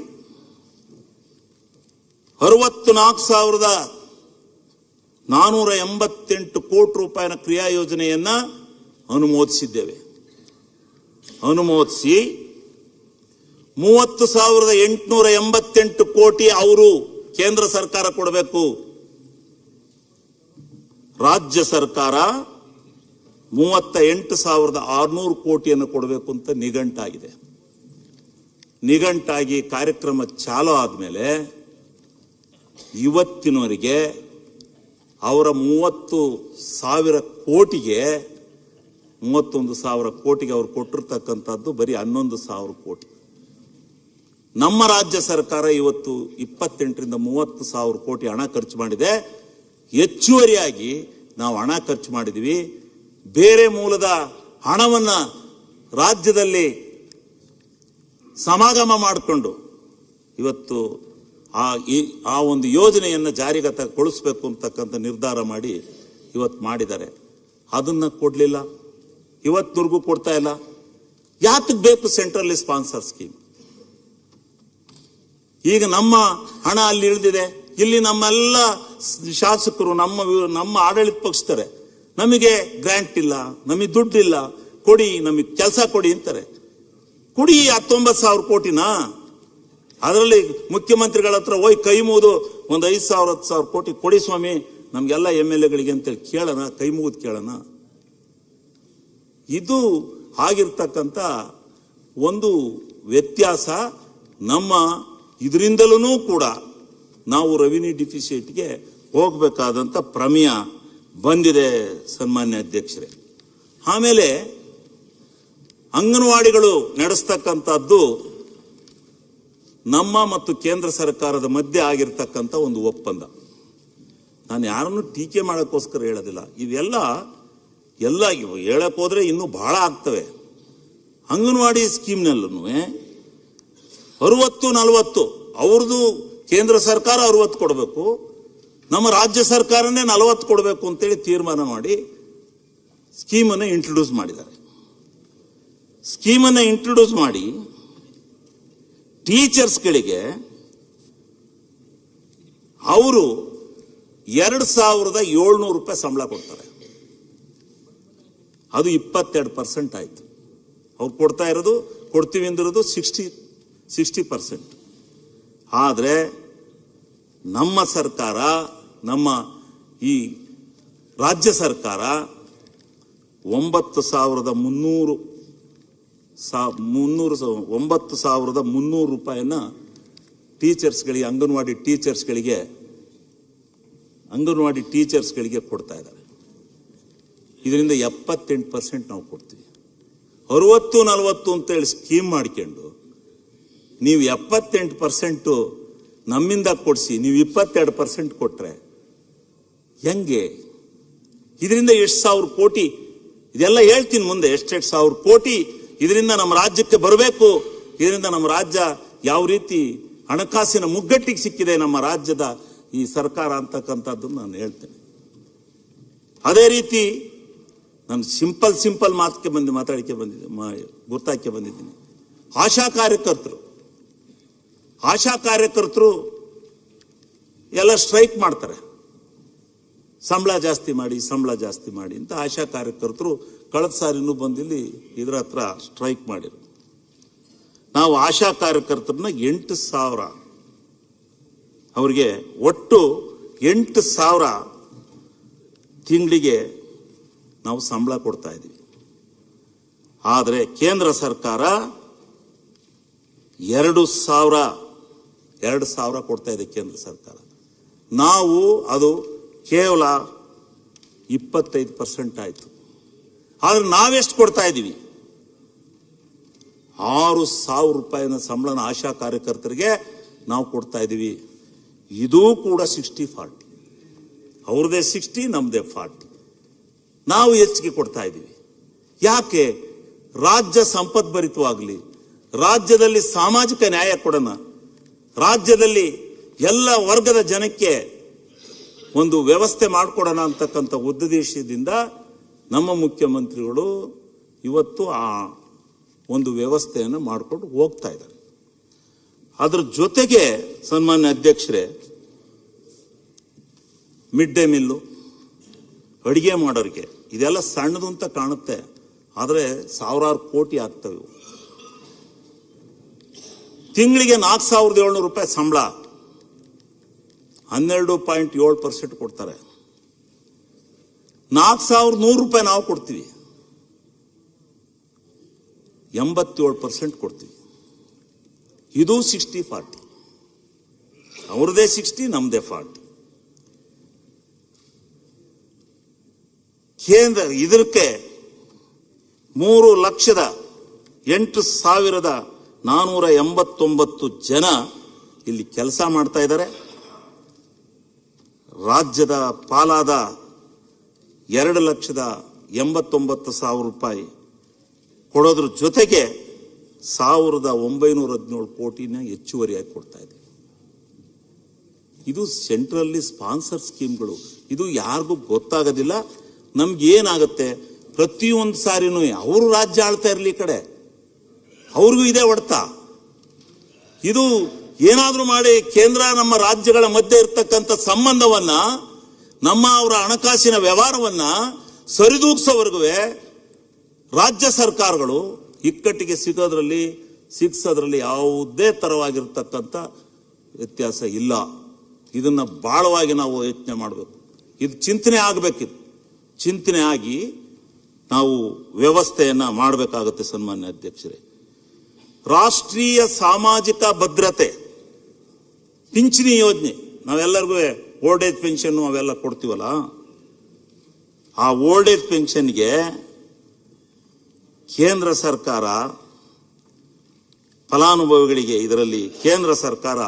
64,488 ಕೋಟಿ ರೂಪಾಯಿನ ಕ್ರಿಯಾ ಯೋಜನೆಯನ್ನ ಅನುಮೋದಿಸಿದ್ದೇವೆ. ಅನುಮೋದಿಸಿ 30,888 ಕೋಟಿ ಅವರು ಕೇಂದ್ರ ಸರ್ಕಾರ ಕೊಡಬೇಕು, ರಾಜ್ಯ ಸರ್ಕಾರ 38,600 ಕೋಟಿಯನ್ನು ಕೊಡಬೇಕು ಅಂತ ನಿಘಂಟಾಗಿದೆ. ನಿಘಂಟಾಗಿ ಕಾರ್ಯಕ್ರಮ ಚಾಲೂ ಆದ್ಮೇಲೆ ಇವತ್ತಿನವರೆಗೆ ಅವರ 30,000 ಕೋಟಿಗೆ 31,000 ಕೋಟಿಗೆ ಅವರು ಕೊಟ್ಟಿರ್ತಕ್ಕಂಥದ್ದು ಬರೀ 11,000 ಕೋಟಿ. ನಮ್ಮ ರಾಜ್ಯ ಸರ್ಕಾರ ಇವತ್ತು 28ರಿಂದ 30,000 ಕೋಟಿ ಹಣ ಖರ್ಚು ಮಾಡಿದೆ. ಹೆಚ್ಚುವರಿಯಾಗಿ ನಾವು ಹಣ ಖರ್ಚು ಮಾಡಿದ್ವಿ. ಬೇರೆ ಮೂಲದ ಹಣವನ್ನ ರಾಜ್ಯದಲ್ಲಿ ಸಮಾಗಮ ಮಾಡಿಕೊಂಡು ಇವತ್ತು ಆ ಒಂದು ಯೋಜನೆಯನ್ನು ಜಾರಿಗೊಳಿಸಬೇಕು ಅಂತಕ್ಕಂಥ ನಿರ್ಧಾರ ಮಾಡಿ ಇವತ್ತು ಮಾಡಿದ್ದಾರೆ. ಅದನ್ನ ಕೊಡ್ಲಿಲ್ಲ, ಇವತ್ತಿನವರೆಗೂ ಕೊಡ್ತಾ ಇಲ್ಲ. ಯಾತಕ್ಕೆ ಬೇಕು ಸೆಂಟ್ರಲ್ ಸ್ಪಾನ್ಸರ್ ಸ್ಕೀಮ್? ಈಗ ನಮ್ಮ ಹಣ ಅಲ್ಲಿ ಇಳಿದಿದೆ. ಇಲ್ಲಿ ನಮ್ಮೆಲ್ಲ ಶಾಸಕರು ನಮ್ಮ ಆಡಳಿತ ಪಕ್ಷತಾರೆ, ನಮಗೆ ಗ್ರಾಂಟ್ ಇಲ್ಲ, ನಮಗೆ ದುಡ್ಡಿಲ್ಲ, ಕೊಡಿ, ನಮಗೆ ಕೆಲಸ ಕೊಡಿ ಅಂತಾರೆ. ಕೊಡಿ 19,000 ಕೋಟಿನ. ಅದರಲ್ಲಿ ಮುಖ್ಯಮಂತ್ರಿಗಳ ಹತ್ರ ಹೋಗಿ ಕೈ ಮುಗಿದು ಒಂದು 5,000 10,000 ಕೋಟಿ ಕೊಡಿ ಸ್ವಾಮಿ ನಮ್ಗೆಲ್ಲ MLAಗಳಿಗೆ ಅಂತೇಳಿ ಕೇಳೋಣ, ಕೈ ಮುಗಿದು ಕೇಳೋಣ. ಇದು ಆಗಿರ್ತಕ್ಕಂಥ ಒಂದು ವ್ಯತ್ಯಾಸ. ನಮ್ಮ ಇದರಿಂದಲೂ ಕೂಡ ನಾವು ರೆವಿನ್ಯೂ ಡಿಫಿಸಿಟ್ಗೆ ಹೋಗಬೇಕಾದಂಥ ಪ್ರಮೇಯ ಬಂದಿದೆ ಸನ್ಮಾನ್ಯ ಅಧ್ಯಕ್ಷರೇ. ಆಮೇಲೆ ಅಂಗನವಾಡಿಗಳು ನಡೆಸ್ತಕ್ಕಂಥದ್ದು ನಮ್ಮ ಮತ್ತು ಕೇಂದ್ರ ಸರ್ಕಾರದ ಮಧ್ಯೆ ಆಗಿರ್ತಕ್ಕಂಥ ಒಂದು ಒಪ್ಪಂದ. ನಾನು ಯಾರನ್ನು ಟೀಕೆ ಮಾಡೋಕ್ಕೋಸ್ಕರ ಹೇಳೋದಿಲ್ಲ. ಇವೆಲ್ಲ ಹೇಳಕ್ ಹೋದ್ರೆ ಇನ್ನೂ ಬಹಳ ಆಗ್ತವೆ. ಅಂಗನವಾಡಿ ಸ್ಕೀಮ್ನಲ್ಲೂ 60-40 ಅವ್ರದ್ದು ಕೇಂದ್ರ ಸರ್ಕಾರ 60 ಕೊಡಬೇಕು, ನಮ್ಮ ರಾಜ್ಯ ಸರ್ಕಾರನೇ 40 ಕೊಡಬೇಕು ಅಂತೇಳಿ ತೀರ್ಮಾನ ಮಾಡಿ ಸ್ಕೀಮನ್ನು ಇಂಟ್ರೊಡ್ಯೂಸ್ ಮಾಡಿದ್ದಾರೆ. ಸ್ಕೀಮನ್ನು ಇಂಟ್ರೊಡ್ಯೂಸ್ ಮಾಡಿ ಟೀಚರ್ಸ್ಗಳಿಗೆ ಅವರು 2,700 ರೂಪಾಯಿ ಸಂಬಳ ಕೊಡ್ತಾರೆ. ಅದು 22% ಆಯ್ತು. ಅವ್ರು ಕೊಡ್ತಾ ಇರೋದು ಕೊಡ್ತೀವಿ ಅಂದಿರೋದು 60%. ಆದರೆ ನಮ್ಮ ಸರ್ಕಾರ, ನಮ್ಮ ಈ ರಾಜ್ಯ ಸರ್ಕಾರ 9,300 ರೂಪಾಯಿನ ಟೀಚರ್ಸ್ಗಳಿಗೆ, ಅಂಗನವಾಡಿ ಟೀಚರ್ಸ್ಗಳಿಗೆ ಕೊಡ್ತಾ ಇದ್ದಾರೆ. ಇದರಿಂದ 78% ನಾವು ಕೊಡ್ತೀವಿ. 60-40 ಅಂತೇಳಿ ಸ್ಕೀಮ್ ಮಾಡ್ಕೊಂಡು ನೀವು 78% ನಮ್ಮಿಂದ ಕೊಡಿಸಿ ನೀವು 22% ಕೊಟ್ರೆ ಹೆಂಗೆ? ಇದರಿಂದ ಎಷ್ಟು ಸಾವಿರ ಕೋಟಿ, ಇದೆಲ್ಲ ಹೇಳ್ತೀನಿ ಮುಂದೆ, ಎಷ್ಟೆಷ್ಟು ಸಾವಿರ ಕೋಟಿ ಇದರಿಂದ ನಮ್ಮ ರಾಜ್ಯಕ್ಕೆ ಬರಬೇಕು. ಇದರಿಂದ ನಮ್ಮ ರಾಜ್ಯ ಯಾವ ರೀತಿ ಹಣಕಾಸಿನ ಮುಗ್ಗಟ್ಟಿಗೆ ಸಿಕ್ಕಿದೆ ನಮ್ಮ ರಾಜ್ಯದ ಈ ಸರ್ಕಾರ ಅಂತಕ್ಕಂಥದ್ದನ್ನು ನಾನು ಹೇಳ್ತೇನೆ. ಅದೇ ರೀತಿ ನಾನು ಸಿಂಪಲ್ ಮಾತಕ್ಕೆ ಮಾತಾಡಕ್ಕೆ ಬಂದಿದ್ದೆ, ಗುರ್ತಾಕೆ ಬಂದಿದ್ದೀನಿ. ಆಶಾ ಕಾರ್ಯಕರ್ತರು ಎಲ್ಲ ಸ್ಟ್ರೈಕ್ ಮಾಡ್ತಾರೆ. ಸಂಬಳ ಜಾಸ್ತಿ ಮಾಡಿ ಅಂತ ಆಶಾ ಕಾರ್ಯಕರ್ತರು ಕಳೆದ ಸಾರಿನೂ ಬಂದಿಲ್ಲಿ ಇದರ ಹತ್ರ ಸ್ಟ್ರೈಕ್ ಮಾಡಿದ್ರು. ನಾವು ಆಶಾ ಕಾರ್ಯಕರ್ತರನ್ನ 8,000 ಅವರಿಗೆ ಒಟ್ಟು 8,000 ತಿಂಗಳಿಗೆ ನಾವು ಸಂಬಳ ಕೊಡ್ತಾ ಇದ್ದೀವಿ. ಆದರೆ ಕೇಂದ್ರ ಸರ್ಕಾರ 2,000 ಕೊಡ್ತಾ ಇದೆ ಕೇಂದ್ರ ಸರ್ಕಾರ. ನಾವು ಅದು ಕೇವಲ 25% ಆಯಿತು. ಆದ್ರೆ ನಾವೆಷ್ಟು ಕೊಡ್ತಾ ಇದ್ದೀವಿ? 6,000 ರೂಪಾಯಿನ ಸಂಬಳನ ಆಶಾ ಕಾರ್ಯಕರ್ತರಿಗೆ ನಾವು ಕೊಡ್ತಾ ಇದ್ದೀವಿ. ಇದೂ ಕೂಡ 60-40, ಅವ್ರದೇ 60, ನಮ್ದೇ 40. ನಾವು ಹೆಚ್ಚಿಗೆ ಕೊಡ್ತಾ ಇದ್ದೀವಿ. ಯಾಕೆ? ರಾಜ್ಯ ಸಂಪದ್ಭರಿತವಾಗಲಿ, ರಾಜ್ಯದಲ್ಲಿ ಸಾಮಾಜಿಕ ನ್ಯಾಯ ಕೊಡೋಣ, ರಾಜ್ಯದಲ್ಲಿ ಎಲ್ಲ ವರ್ಗದ ಜನಕ್ಕೆ ಒಂದು ವ್ಯವಸ್ಥೆ ಮಾಡಿಕೊಡೋಣ ಅಂತಕ್ಕಂಥ ಉದ್ದೇಶದಿಂದ ನಮ್ಮ ಮುಖ್ಯಮಂತ್ರಿಗಳು ಇವತ್ತು ಆ ಒಂದು ವ್ಯವಸ್ಥೆಯನ್ನು ಮಾಡಿಕೊಂಡು ಹೋಗ್ತಾ ಇದ್ದಾರೆ. ಅದ್ರ ಜೊತೆಗೆ ಸನ್ಮಾನ್ಯ ಅಧ್ಯಕ್ಷರೇ, ಮಿಡ್ ಡೇ ಮೀಲ್, ಅಡಿಗೆ ಮಾಡೋರಿಗೆ ಇದೆಲ್ಲ ಸಣ್ಣದು ಅಂತ ಕಾಣುತ್ತೆ, ಆದರೆ ಸಾವಿರಾರು ಕೋಟಿ ಆಗ್ತವೆ. ತಿಂಗಳಿಗೆ 4,700 ರೂಪಾಯಿ ಸಂಬಳ, 12.7% ಕೊಡ್ತಾರೆ. 4,100 ರೂಪಾಯಿ ನಾವು ಕೊಡ್ತೀವಿ, 87% ಕೊಡ್ತೀವಿ. ಇದು 60-40, ಅವ್ರದೇ 60, ನಮ್ದೇ 40. ಕೇಂದ್ರ ಇದಕ್ಕೆ 3,08,489 ಜನ ಇಲ್ಲಿ ಕೆಲಸ ಮಾಡ್ತಾ ಇದ್ದಾರೆ. ರಾಜ್ಯದ ಪಾಲಾದ 2,89,000 ರೂಪಾಯಿ ಕೊಡೋದ್ರ ಜೊತೆಗೆ 1,917 ಕೋಟಿನ ಹೆಚ್ಚುವರಿಯಾಗಿ ಕೊಡ್ತಾ ಇದೆ. ಇದು ಸೆಂಟ್ರಲ್ಲಿ ಸ್ಪಾನ್ಸರ್ ಸ್ಕೀಮ್ಗಳು. ಇದು ಯಾರಿಗೂ ಗೊತ್ತಾಗೋದಿಲ್ಲ. ನಮ್ಗೆ ಏನಾಗುತ್ತೆ, ಪ್ರತಿಯೊಂದು ಸಾರಿನೂ ಅವರು ರಾಜ್ಯ ಆಳ್ತಾ ಇರಲಿ, ಈ ಕಡೆ ಅವ್ರಿಗೂ ಇದೆ ಹೊಡೆತ. ಇದು ಏನಾದ್ರೂ ಮಾಡಿ ಕೇಂದ್ರ ನಮ್ಮ ರಾಜ್ಯಗಳ ಮಧ್ಯೆ ಇರ್ತಕ್ಕಂಥ ಸಂಬಂಧವನ್ನ, ಅವರ ಹಣಕಾಸಿನ ವ್ಯವಹಾರವನ್ನ ಸರಿದೂಗಿಸೋವರೆಗೂ ರಾಜ್ಯ ಸರ್ಕಾರಗಳು ಇಕ್ಕಟ್ಟಿಗೆ ಸಿಕ್ಸೋದ್ರಲ್ಲಿ ಯಾವುದೇ ತರವಾಗಿರ್ತಕ್ಕಂಥ ವ್ಯತ್ಯಾಸ ಇಲ್ಲ. ಇದನ್ನ ಬಹಳವಾಗಿ ನಾವು ಯೋಚನೆ ಮಾಡಬೇಕು. ಇದು ಚಿಂತನೆ ಆಗಬೇಕಿತ್ತು. ಚಿಂತನೆ ಆಗಿ ನಾವು ವ್ಯವಸ್ಥೆಯನ್ನ ಮಾಡಬೇಕಾಗುತ್ತೆ. ಸನ್ಮಾನ್ಯ ಅಧ್ಯಕ್ಷರೇ, ರಾಷ್ಟ್ರೀಯ ಸಾಮಾಜಿಕ ಭದ್ರತೆ ಪಿಂಚಣಿ ಯೋಜನೆ, ನಾವೆಲ್ಲರಿಗೂ ಓಲ್ಡ್ ಏಜ್ ಪೆನ್ಷನ್ ಅವೆಲ್ಲ ಕೊಡ್ತೀವಲ್ಲ, ಆ ಓಲ್ಡ್ ಏಜ್ ಪೆನ್ಷನ್ಗೆ ಕೇಂದ್ರ ಸರ್ಕಾರ ಫಲಾನುಭವಿಗಳಿಗೆ, ಇದರಲ್ಲಿ ಕೇಂದ್ರ ಸರ್ಕಾರ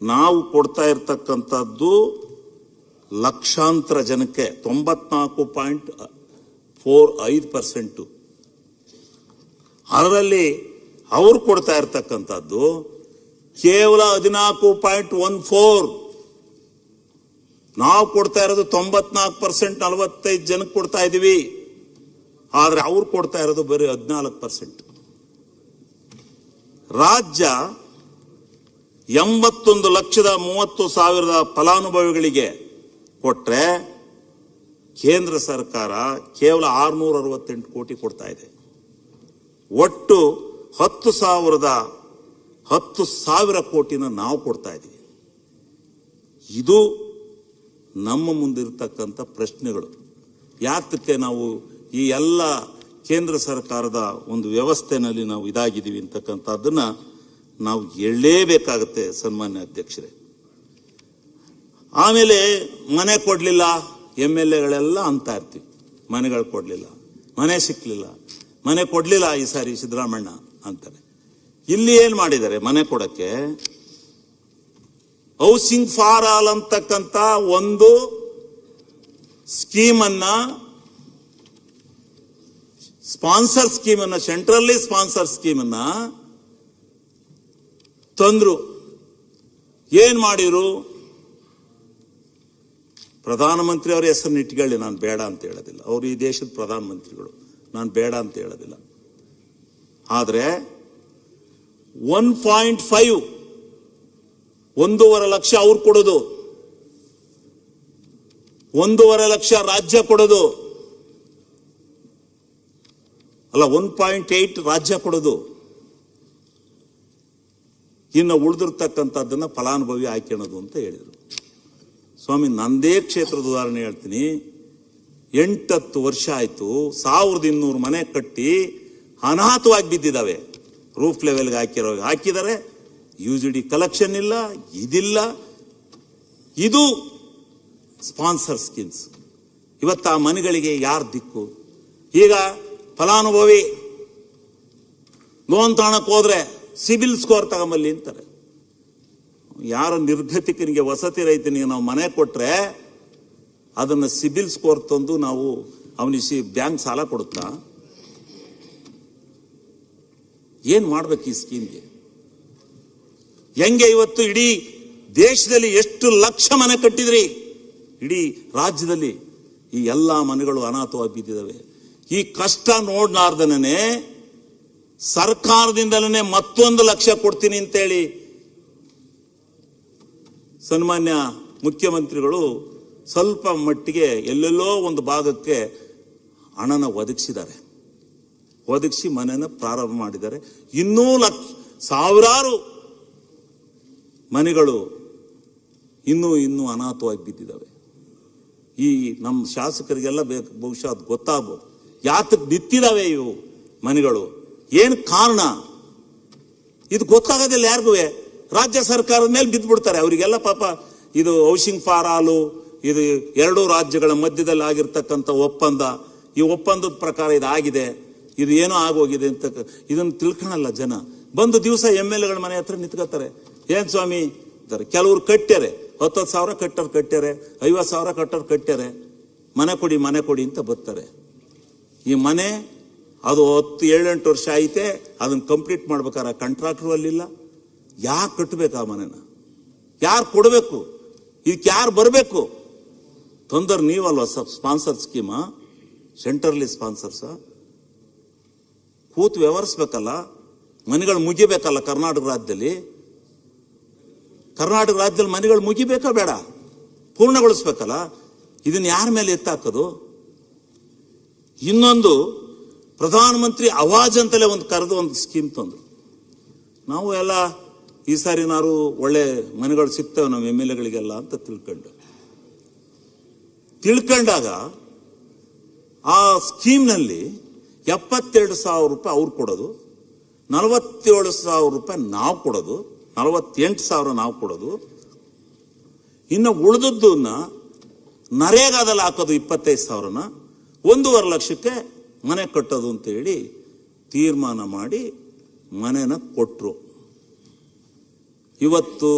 ನಾವು ಕೊಡ್ತಾ ಇರ್ತಕ್ಕಂಥದ್ದು ಲಕ್ಷಾಂತರ ಜನಕ್ಕೆ 94.45%. ಅದರಲ್ಲಿ ಅವರು ಕೊಡ್ತಾ ಇರ್ತಕ್ಕಂಥದ್ದು ಕೇವಲ 14.14. ನಾವು ಕೊಡ್ತಾ ಇರೋದು 94%, 45 ಜನಕ್ಕೆ ಕೊಡ್ತಾ ಇದೀವಿ. ಆದ್ರೆ ಅವ್ರು ಕೊಡ್ತಾ ಇರೋದು ಬರೀ 14%. ರಾಜ್ಯ 81,30,30,000 ಫಲಾನುಭವಿಗಳಿಗೆ ಕೊಟ್ರೆ ಕೇಂದ್ರ ಸರ್ಕಾರ ಕೇವಲ 668 ಕೋಟಿ ಕೊಡ್ತಾ ಇದೆ. ಒಟ್ಟು 10,000 ಕೋಟಿನ ನಾವು ಕೊಡ್ತಾ ಇದ್ದೀವಿ. ಇದು ನಮ್ಮ ಮುಂದಿರ್ತಕ್ಕಂಥ ಪ್ರಶ್ನೆಗಳು. ಯಾತಕ್ಕೆ ನಾವು ಈ ಎಲ್ಲ ಕೇಂದ್ರ ಸರ್ಕಾರದ ಒಂದು ವ್ಯವಸ್ಥೆನಲ್ಲಿ ನಾವು ಇದಾಗಿದ್ದೀವಿ ಅಂತಕ್ಕಂಥದ್ದನ್ನ ನಾವು ಹೇಳಲೇಬೇಕಾಗತ್ತೆ ಸನ್ಮಾನ್ಯ ಅಧ್ಯಕ್ಷರೇ. ಆಮೇಲೆ ಮನೆ ಕೊಡ್ಲಿಲ್ಲ, MLAಗಳೆಲ್ಲ ಅಂತ ಇರ್ತೀವಿ, ಮನೆಗಳು ಕೊಡ್ಲಿಲ್ಲ, ಮನೆ ಸಿಕ್ಲಿಲ್ಲ, ಮನೆ ಕೊಡ್ಲಿಲ್ಲ ಈ ಸಾರಿ ಸಿದ್ದರಾಮಣ್ಣ ಅಂತಾರೆ. ಇಲ್ಲಿ ಏನ್ ಮಾಡಿದ್ದಾರೆ ಮನೆ ಕೊಡಕ್ಕೆ? ಹೌಸಿಂಗ್ ಫಾರ್ ಆಲ್ ಅಂತಕ್ಕಂಥ ಒಂದು ಸ್ಕೀಮನ್ನ, ಸ್ಪಾನ್ಸರ್ ಸ್ಕೀಮನ್ನ, ಸೆಂಟ್ರಲ್ಲಿ ಸ್ಪಾನ್ಸರ್ ಸ್ಕೀಮನ್ನ ತಂದ್ರು. ಏನ್ ಮಾಡಿರು? ಪ್ರಧಾನಮಂತ್ರಿ ಅವರ ಹೆಸರನ್ನ ಇಟ್ಕೊಳ್ಳಿ, ನಾನು ಬೇಡ ಅಂತ ಹೇಳೋದಿಲ್ಲ. ಅವರು ಈ ದೇಶದ ಪ್ರಧಾನಮಂತ್ರಿಗಳು, ನಾನು ಬೇಡ ಅಂತ ಹೇಳೋದಿಲ್ಲ. ಆದ್ರೆ 1.5 1.5 ಲಕ್ಷ ಅವ್ರು ಕೊಡೋದು, 1.5 ಲಕ್ಷ ರಾಜ್ಯ ಕೊಡೋದು, ಅಲ್ಲ 1.8 ರಾಜ್ಯ ಕೊಡೋದು, ಇನ್ನು ಉಳಿದಿರ್ತಕ್ಕಂಥದ್ದನ್ನ ಫಲಾನುಭವಿ ಹಾಕ್ಯಣದು ಅಂತ ಹೇಳಿದರು. ಸ್ವಾಮಿ, ನಂದೇ ಕ್ಷೇತ್ರದ ಉದಾಹರಣೆ ಹೇಳ್ತೀನಿ. 8-10 ವರ್ಷ ಆಯ್ತು, 1200 ಮನೆ ಕಟ್ಟಿ ಅನಾಥವಾಗಿ ಬಿದ್ದಿದ್ದಾವೆ. ರೂಫ್ ಲೆವೆಲ್ಗೆ ಹಾಕಿದ್ದಾರೆ. UGD ಕಲೆಕ್ಷನ್ ಇಲ್ಲ, ಇದಿಲ್ಲ. ಇದು ಸ್ಪಾನ್ಸರ್ ಸ್ಕೀಮ್ಸ್. ಇವತ್ತು ಆ ಮನೆಗಳಿಗೆ ಯಾರು ದಿಕ್ಕು? ಈಗ ಫಲಾನುಭವಿ ಲೋನ್ ತಗೊಳಕ್ ಹೋದ್ರೆ ಸಿಬಿಲ್ ಸ್ಕೋರ್ ತಗೊಂಬಲ್ಲಿ ಅಂತಾರೆ. ಯಾರು ನಿರ್ಗತಿಕನಿಗೆ, ವಸತಿ ರೈತನಿಗೆ ನಾವು ಮನೆ ಕೊಟ್ರೆ ಅದನ್ನ ಸಿಬಿಲ್ ಸ್ಕೋರ್ ತಂದು ನಾವು ಅವನಿಗೆ ಬ್ಯಾಂಕ್ ಸಾಲ ಕೊಡುತ್ತಾ? ಏನ್ ಮಾಡ್ಬೇಕು ಈ ಸ್ಕೀಮ್ಗೆ? ಹೆಂಗೆ ಇವತ್ತು ಇಡೀ ದೇಶದಲ್ಲಿ ಎಷ್ಟು ಲಕ್ಷ ಮನೆ ಕಟ್ಟಿದ್ರಿ? ಇಡೀ ರಾಜ್ಯದಲ್ಲಿ ಈ ಎಲ್ಲಾ ಮನೆಗಳು ಅನಾಥವಾಗಿ ಬಿದ್ದಿದ್ದಾವೆ. ಈ ಕಷ್ಟ ನೋಡ್ಲಾರ್ದನೇ ಸರ್ಕಾರದಿಂದಲೇ ಮತ್ತೊಂದು ಲಕ್ಷ ಕೊಡ್ತೀನಿ ಅಂತೇಳಿ ಸನ್ಮಾನ್ಯ ಮುಖ್ಯಮಂತ್ರಿಗಳು ಸ್ವಲ್ಪ ಮಟ್ಟಿಗೆ ಎಲ್ಲೆಲ್ಲೋ ಒಂದು ಭಾಗಕ್ಕೆ ಹಣನ ಒದಗಿಸಿ ಮನೆಯನ್ನು ಪ್ರಾರಂಭ ಮಾಡಿದ್ದಾರೆ. ಇನ್ನೂ ಸಾವಿರಾರು ಮನೆಗಳು ಇನ್ನೂ ಅನಾಥವಾಗಿ ಬಿದ್ದಿದ್ದಾವೆ. ಈ ನಮ್ಮ ಶಾಸಕರಿಗೆಲ್ಲ ಬಹುಶಃ ಅದು ಗೊತ್ತಾಗ್ಬೋದು, ಯಾತಕ್ಕೆ ನಿಂತಿದ್ದಾವೆ ಇವು ಮನೆಗಳು, ಏನು ಕಾರಣ. ಇದು ಗೊತ್ತಾಗೋದಿಲ್ಲ ಯಾರಿಗೂ. ರಾಜ್ಯ ಸರ್ಕಾರದ ಮೇಲೆ ಬಿದ್ದುಬಿಡ್ತಾರೆ ಅವರಿಗೆಲ್ಲ. ಪಾಪ ಇದು ಹೌಸಿಂಗ್ ಫಾರ್ ಆಲು, ಇದು 2 ರಾಜ್ಯಗಳ ಮಧ್ಯದಲ್ಲಿ ಆಗಿರ್ತಕ್ಕಂಥ ಒಪ್ಪಂದ. ಈ ಒಪ್ಪಂದದ ಪ್ರಕಾರ ಇದಾಗಿದೆ, ಇದು ಏನೋ ಆಗೋಗಿದೆ ಅಂತ ಇದನ್ನು ತಿಳ್ಕೊಳಲ್ಲ ಜನ. ಬಂದು ದಿವಸ MLAಗಳ ಮನೆ ಹತ್ರ ನಿಂತ್ಕೋತಾರೆ. ಏನ್ ಸ್ವಾಮಿ ಅಂತಾರೆ. ಕೆಲವ್ರು ಕಟ್ಟ್ಯಾರೆ, 10,000 ಕಟ್ಟ್ಯಾರೆ, 50,000 ಕಟ್ಟ್ಯಾರೆ, ಮನೆ ಕೊಡಿ ಅಂತ ಬರ್ತಾರೆ. ಈ ಮನೆ ಅದು 7-8 ವರ್ಷ ಐತೆ, ಅದನ್ನ ಕಂಪ್ಲೀಟ್ ಮಾಡ್ಬೇಕಾರೆ ಕಾಂಟ್ರಾಕ್ಟರ್ ಅಲ್ಲಿಲ್ಲ. ಯಾರು ಕಟ್ಟಬೇಕು ಆ ಮನೆನ? ಯಾರು ಕೊಡಬೇಕು? ಇದಕ್ಕೆ ಯಾರು ಬರಬೇಕು? ತೊಂದರೆ ನೀವಲ್ವ ಸ್ಪಾನ್ಸರ್ ಸ್ಕೀಮಾ? ಸೆಂಟ್ರಲಿ ಸ್ಪಾನ್ಸರ್ಸ ಕೂತು ವ್ಯವಹರಿಸ್ಬೇಕಲ್ಲ, ಮನೆಗಳು ಮುಗಿಬೇಕಲ್ಲ. ಕರ್ನಾಟಕ ರಾಜ್ಯದಲ್ಲಿ ಮನೆಗಳು ಮುಗಿಬೇಕಾ ಬೇಡ? ಪೂರ್ಣಗೊಳಿಸ್ಬೇಕಲ್ಲ. ಇದನ್ನ ಯಾರ ಮೇಲೆ ಎತ್ತಾಕೋದು? ಇನ್ನೊಂದು, ಪ್ರಧಾನಮಂತ್ರಿ ಆವಾಜ್ ಅಂತಲೇ ಒಂದು ಸ್ಕೀಮ್ ತಂದ್ರು. ನಾವು ಎಲ್ಲ ಈ ಸಾರಿ ನಾವು ಒಳ್ಳೆ ಮನೆಗಳು ಸಿಗ್ತವೆ ನಮ್ಮ MLAಗಳಿಗೆಲ್ಲ ಅಂತ ತಿಳ್ಕೊಂಡಾಗ ಆ ಸ್ಕೀಮ್ನಲ್ಲಿ 72,000 ರೂಪಾಯಿ ಅವ್ರು ಕೊಡೋದು, 47,000 ರೂಪಾಯಿ ನಾವು ಕೊಡೋದು, 48,000 ನಾವು ಕೊಡೋದು, ಇನ್ನು ಉಳಿದದ್ದನ್ನ ನರೇಗಾದಲ್ಲಿ ಹಾಕೋದು 25,000ನ 1.5 ಲಕ್ಷಕ್ಕೆ ಮನೆ ಕಟ್ಟೋದು ಅಂತ ಹೇಳಿ ತೀರ್ಮಾನ ಮಾಡಿ ಮನೆನ ಕೊಟ್ಟರು. ಇವತ್ತು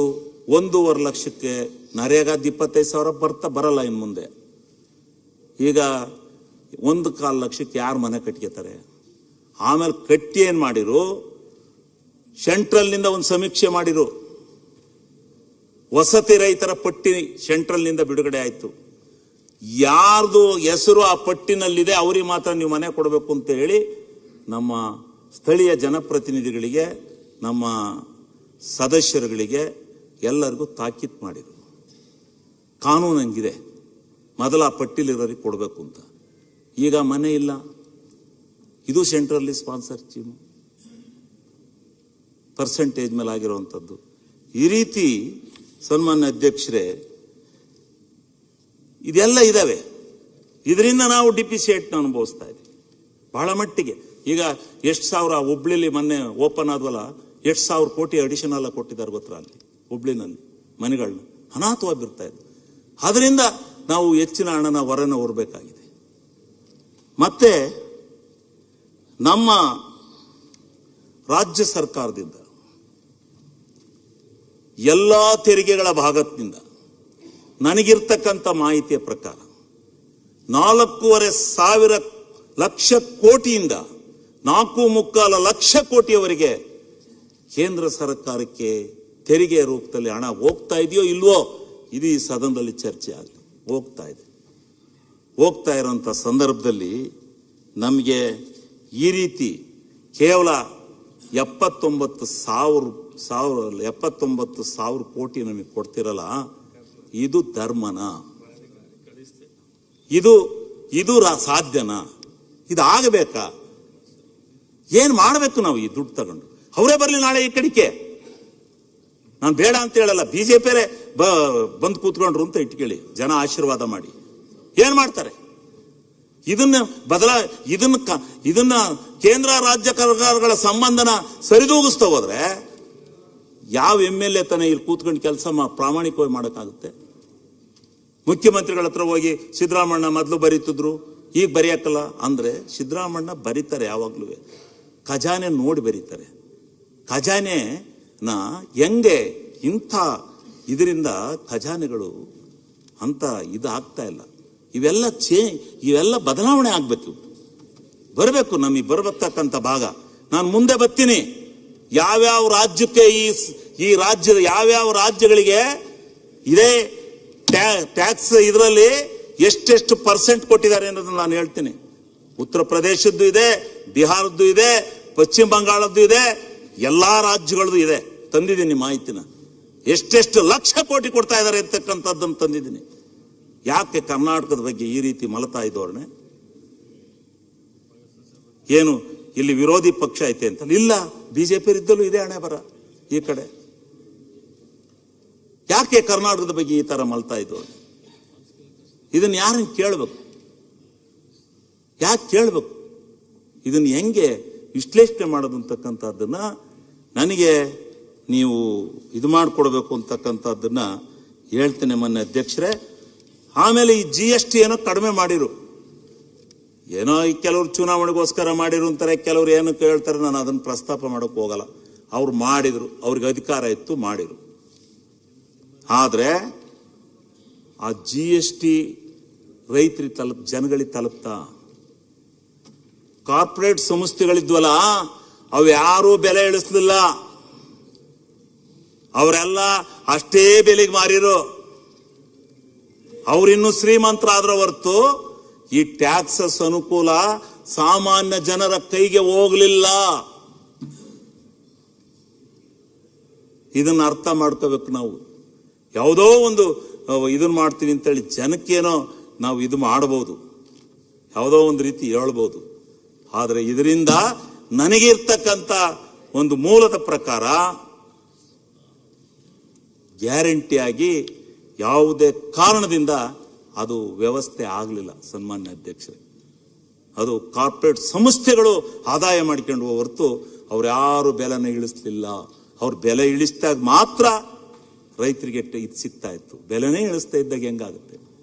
1.5 ಲಕ್ಷಕ್ಕೆ ನರೇಗಾದ 25,000 ಬರಲ್ಲ ಇನ್ನು ಮುಂದೆ. ಈಗ 1.25 ಲಕ್ಷಕ್ಕೆ ಯಾರು ಮನೆ ಕಟ್ಕೋತಾರೆ? ಆಮೇಲೆ ಕಟ್ಟಿ ಏನ್ ಮಾಡಿರು? ಸೆಂಟ್ರಲ್ನಿಂದ ಒಂದು ಸಮೀಕ್ಷೆ ಮಾಡಿರು. ವಸತಿ ರೈತರ ಪಟ್ಟಿ ಸೆಂಟ್ರಲ್ನಿಂದ ಬಿಡುಗಡೆ ಆಯ್ತು. ಯಾರ್ದು ಹೆಸರು ಆ ಪಟ್ಟಿನಲ್ಲಿದೆ ಅವರಿಗೆ ಮಾತ್ರ ನೀವು ಮನೆ ಕೊಡಬೇಕು ಅಂತ ಹೇಳಿ ನಮ್ಮ ಸ್ಥಳೀಯ ಜನಪ್ರತಿನಿಧಿಗಳಿಗೆ, ನಮ್ಮ ಸದಸ್ಯರುಗಳಿಗೆ ಎಲ್ಲರಿಗೂ ತಾಕೀತು ಮಾಡಿದ್ರು. ಕಾನೂನು ಹಂಗಿದೆ, ಮೊದಲ ಆ ಪಟ್ಟಿಲಿರೋರಿಗೆ ಕೊಡಬೇಕು ಅಂತ. ಈಗ ಮನೆ ಇಲ್ಲ, ಇದು ಸೆಂಟ್ರಲಿ ಸ್ಪಾನ್ಸರ್ ಸ್ಕೀಮು. ಪರ್ಸೆಂಟೇಜ್ ಮೇಲೆ ಆಗಿರುವಂಥದ್ದು. ಈ ರೀತಿ ಸನ್ಮಾನ್ಯ ಅಧ್ಯಕ್ಷರೇ ಇದೆಲ್ಲ ಇದಾವೆ. ಇದರಿಂದ ನಾವು ಡಿಫಿಸಿಯೇಟ್ನ ಅನುಭವಿಸ್ತಾ ಇದ್ದೀವಿ ಬಹಳ ಮಟ್ಟಿಗೆ. ಈಗ ಎಷ್ಟು ಸಾವಿರ ಹುಬ್ಳಿಲಿ ಮೊನ್ನೆ ಓಪನ್ ಆದ್ವಲ್ಲ, 8,000 ಕೋಟಿ ಅಡಿಷನಲ್ ಕೊಟ್ಟಿದ್ದಾರೆ ಗೊತ್ತರ ಅಲ್ಲಿ ಹುಬ್ಳಿನಲ್ಲಿ ಮನೆಗಳನ್ನ ಅನಾಥವಾಗಿ ಬಿಡ್ತಾ ಇದೆ. ಅದರಿಂದ ನಾವು ಹೆಚ್ಚಿನ ಹಣನ ಹೊರನ ಹೊರಬೇಕಾಗಿದೆ. ಮತ್ತೆ ನಮ್ಮ ರಾಜ್ಯ ಸರ್ಕಾರದಿಂದ ಎಲ್ಲ ತೆರಿಗೆಗಳ ಭಾಗದಿಂದ ನನಗಿರ್ತಕ್ಕಂಥ ಮಾಹಿತಿಯ ಪ್ರಕಾರ 4,500 ಲಕ್ಷ ಕೋಟಿಯಿಂದ 4,3 ಲಕ್ಷ ಕೋಟಿಯವರೆಗೆ ಕೇಂದ್ರ ಸರ್ಕಾರಕ್ಕೆ ತೆರಿಗೆ ರೂಪದಲ್ಲಿ ಹಣ ಹೋಗ್ತಾ ಇದೆಯೋ ಇಲ್ವೋ ಇದು ಈ ಸದನದಲ್ಲಿ ಚರ್ಚೆ ಆಗಲಿ. ಹೋಗ್ತಾ ಇರೋಂಥ ಸಂದರ್ಭದಲ್ಲಿ ನಮಗೆ ಈ ರೀತಿ ಕೇವಲ 79,000 ಕೋಟಿ ನಮಗೆ ಕೊಡ್ತಿರಲ್ಲ, ಇದು ಧರ್ಮನ? ಇದು ಸಾಧ್ಯನಾ? ಇದು ಆಗಬೇಕಾ? ಏನ್ ಮಾಡಬೇಕು ನಾವು ಈ ದುಡ್ಡು ತಗೊಂಡು? ಅವರೇ ಬರಲಿ ನಾಳೆ ಈ ಕಡೆಗೆ, ನಾನು ಬೇಡ ಅಂತ ಹೇಳಲ್ಲ. ಬಿಜೆಪಿಯರೇ ಬಂದು ಕೂತ್ಕೊಂಡ್ರು ಅಂತ ಇಟ್ಕೊಳ್ಳಿ, ಜನ ಆಶೀರ್ವಾದ ಮಾಡಿ ಏನ್ ಮಾಡ್ತಾರೆ? ಇದನ್ನ ಕೇಂದ್ರ ರಾಜ್ಯ ಸರ್ಕಾರಗಳ ಸಂಬಂಧನ ಸರಿದೂಗಿಸ್ತಾ ಹೋದ್ರೆ ಯಾವ MLA ತಾನೇ ಇಲ್ಲಿ ಕೂತ್ಕೊಂಡು ಕೆಲಸ ಪ್ರಾಮಾಣಿಕವಾಗಿ ಮಾಡೋಕ್ಕಾಗುತ್ತೆ? ಮುಖ್ಯಮಂತ್ರಿಗಳ ಹತ್ರ ಹೋಗಿ ಸಿದ್ದರಾಮಣ್ಣ ಮೊದಲು ಬರೀತಿದ್ರು, ಈಗ ಬರೆಯಕ್ಕಲ್ಲ ಅಂದ್ರೆ ಸಿದ್ದರಾಮಣ್ಣ ಬರೀತಾರೆ ಯಾವಾಗ್ಲೂ ಖಜಾನೆ ನೋಡಿ ಬರೀತಾರೆ. ಖಜಾನೆನ ಹೆಂಗೆ ಇಂಥ ಇದರಿಂದ ಖಜಾನೆಗಳು ಅಂತ ಇದಾಗ್ತಾ ಇಲ್ಲ. ಇವೆಲ್ಲ ಬದಲಾವಣೆ ಆಗ್ಬೇಕು, ಬರಬೇಕು. ನಮಗೆ ಬರಬೇಕಂತ ಭಾಗ ನಾನು ಮುಂದೆ ಬರ್ತೀನಿ. ಯಾವ್ಯಾವ ರಾಜ್ಯಕ್ಕೆ ಈ ರಾಜ್ಯದ ಯಾವ್ಯಾವ ರಾಜ್ಯಗಳಿಗೆ ಇದೇ ಟ್ಯಾಕ್ಸ್ ಇದರಲ್ಲಿ ಎಷ್ಟೆಷ್ಟು ಪರ್ಸೆಂಟ್ ಕೊಟ್ಟಿದ್ದಾರೆ ಅನ್ನೋದನ್ನ ನಾನು ಹೇಳ್ತೀನಿ. ಉತ್ತರ ಪ್ರದೇಶದ್ದು ಇದೆ, ಬಿಹಾರದ್ದು ಇದೆ, ಪಶ್ಚಿಮ ಬಂಗಾಳದ್ದು ಇದೆ, ಎಲ್ಲಾ ರಾಜ್ಯಗಳದ್ದು ಇದೆ. ತಂದಿದ್ದೀನಿ ಮಾಹಿತಿನ. ಎಷ್ಟೆಷ್ಟು ಲಕ್ಷ ಕೋಟಿ ಕೊಡ್ತಾ ಇದ್ದಾರೆ ಅಂತಕ್ಕಂಥದ್ದನ್ನು ತಂದಿದ್ದೀನಿ. ಯಾಕೆ ಕರ್ನಾಟಕದ ಬಗ್ಗೆ ಈ ರೀತಿ ಮಲತಾ ಧೋರಣೆ? ಏನು ಇಲ್ಲಿ ವಿರೋಧಿ ಪಕ್ಷ ಐತೆ ಅಂತ ಇಲ್ಲ, ಬಿಜೆಪಿ ಇದ್ದಲ್ಲೂ ಇದೆ ಹಣೆ ಬರ ಈ ಕಡೆ. ಯಾಕೆ ಕರ್ನಾಟಕದ ಬಗ್ಗೆ ಈ ತರ ಮಲ್ತಾ ಧೋರಣೆ? ಇದನ್ನ ಯಾರನ್ನು ಕೇಳಬೇಕು? ಯಾಕೆ ಕೇಳಬೇಕು? ಇದನ್ನ ಹೆಂಗೆ ವಿಶ್ಲೇಷಣೆ ಮಾಡೋದು ಅಂತಕ್ಕಂಥದ್ದನ್ನ ನನಗೆ ನೀವು ಇದು ಮಾಡಿಕೊಡ್ಬೇಕು ಅಂತಕ್ಕಂಥದ್ದನ್ನ ಹೇಳ್ತೇನೆ ಮೊನ್ನೆ ಅಧ್ಯಕ್ಷರೇ. ಆಮೇಲೆ ಈ GST ಏನೋ ಕಡಿಮೆ ಮಾಡಿರು, ಏನೋ ಕೆಲವರು ಚುನಾವಣೆಗೋಸ್ಕರ ಮಾಡಿರು ಅಂತಾರೆ, ಕೆಲವರು ಏನಕ್ಕೆ ಹೇಳ್ತಾರೆ, ನಾನು ಅದನ್ನು ಪ್ರಸ್ತಾಪ ಮಾಡೋಕೆ ಹೋಗಲ್ಲ. ಅವ್ರು ಮಾಡಿದ್ರು, ಅವ್ರಿಗೆ ಅಧಿಕಾರ ಇತ್ತು, ಮಾಡಿರು. ಆದ್ರೆ ಆ GST ರೈತರಿಗೆ ಜನಗಳಿಗೆ ತಲುಪ್ತಾ? ಕಾರ್ಪೊರೇಟ್ ಸಂಸ್ಥೆಗಳಿದ್ವಲ್ಲ ಅವು ಯಾರೂ ಬೆಲೆ ಇಳಿಸ್ಲಿಲ್ಲ, ಅವರೆಲ್ಲ ಅಷ್ಟೇ ಬೆಲೆಗೆ ಮಾರಿರು. ಅವರಿನ್ನೂ ಶ್ರೀಮಂತರಾದ್ರ ಹೊರತು ಈ ಟ್ಯಾಕ್ಸಸ್ ಅನುಕೂಲ ಸಾಮಾನ್ಯ ಜನರ ಕೈಗೆ ಹೋಗ್ಲಿಲ್ಲ. ಇದನ್ನ ಅರ್ಥ ಮಾಡ್ಕೋಬೇಕು ನಾವು. ಯಾವುದೋ ಒಂದು ಇದನ್ನ ಮಾಡ್ತೀವಿ ಅಂತೇಳಿ ಜನಕ್ಕೇನೋ ನಾವು ಇದು ಮಾಡಬಹುದು, ಯಾವುದೋ ಒಂದು ರೀತಿ ಹೇಳ್ಬೋದು. ಆದರೆ ಇದರಿಂದ ನನಗಿರ್ತಕ್ಕಂಥ ಒಂದು ಮೂಲದ ಪ್ರಕಾರ ಗ್ಯಾರಂಟಿಯಾಗಿ ಯಾವುದೇ ಕಾರಣದಿಂದ ಅದು ವ್ಯವಸ್ಥೆ ಆಗಲಿಲ್ಲ ಸನ್ಮಾನ್ಯ ಅಧ್ಯಕ್ಷರೇ. ಅದು ಕಾರ್ಪೊರೇಟ್ ಸಂಸ್ಥೆಗಳು ಆದಾಯ ಮಾಡಿಕೊಂಡು ಹೊರತು ಅವ್ರು ಯಾರು ಬೆಲೆನ ಇಳಿಸ್ಲಿಲ್ಲ. ಅವ್ರು ಬೆಲೆ ಇಳಿಸಿದಾಗ ಮಾತ್ರ ರೈತರಿಗೆ ಇದು ಸಿಗ್ತಾ ಇತ್ತು. ಬೆಲೆನೇ ಇಳಿಸ್ತಾ ಇದ್ದಾಗ ಹೆಂಗಾಗುತ್ತೆ?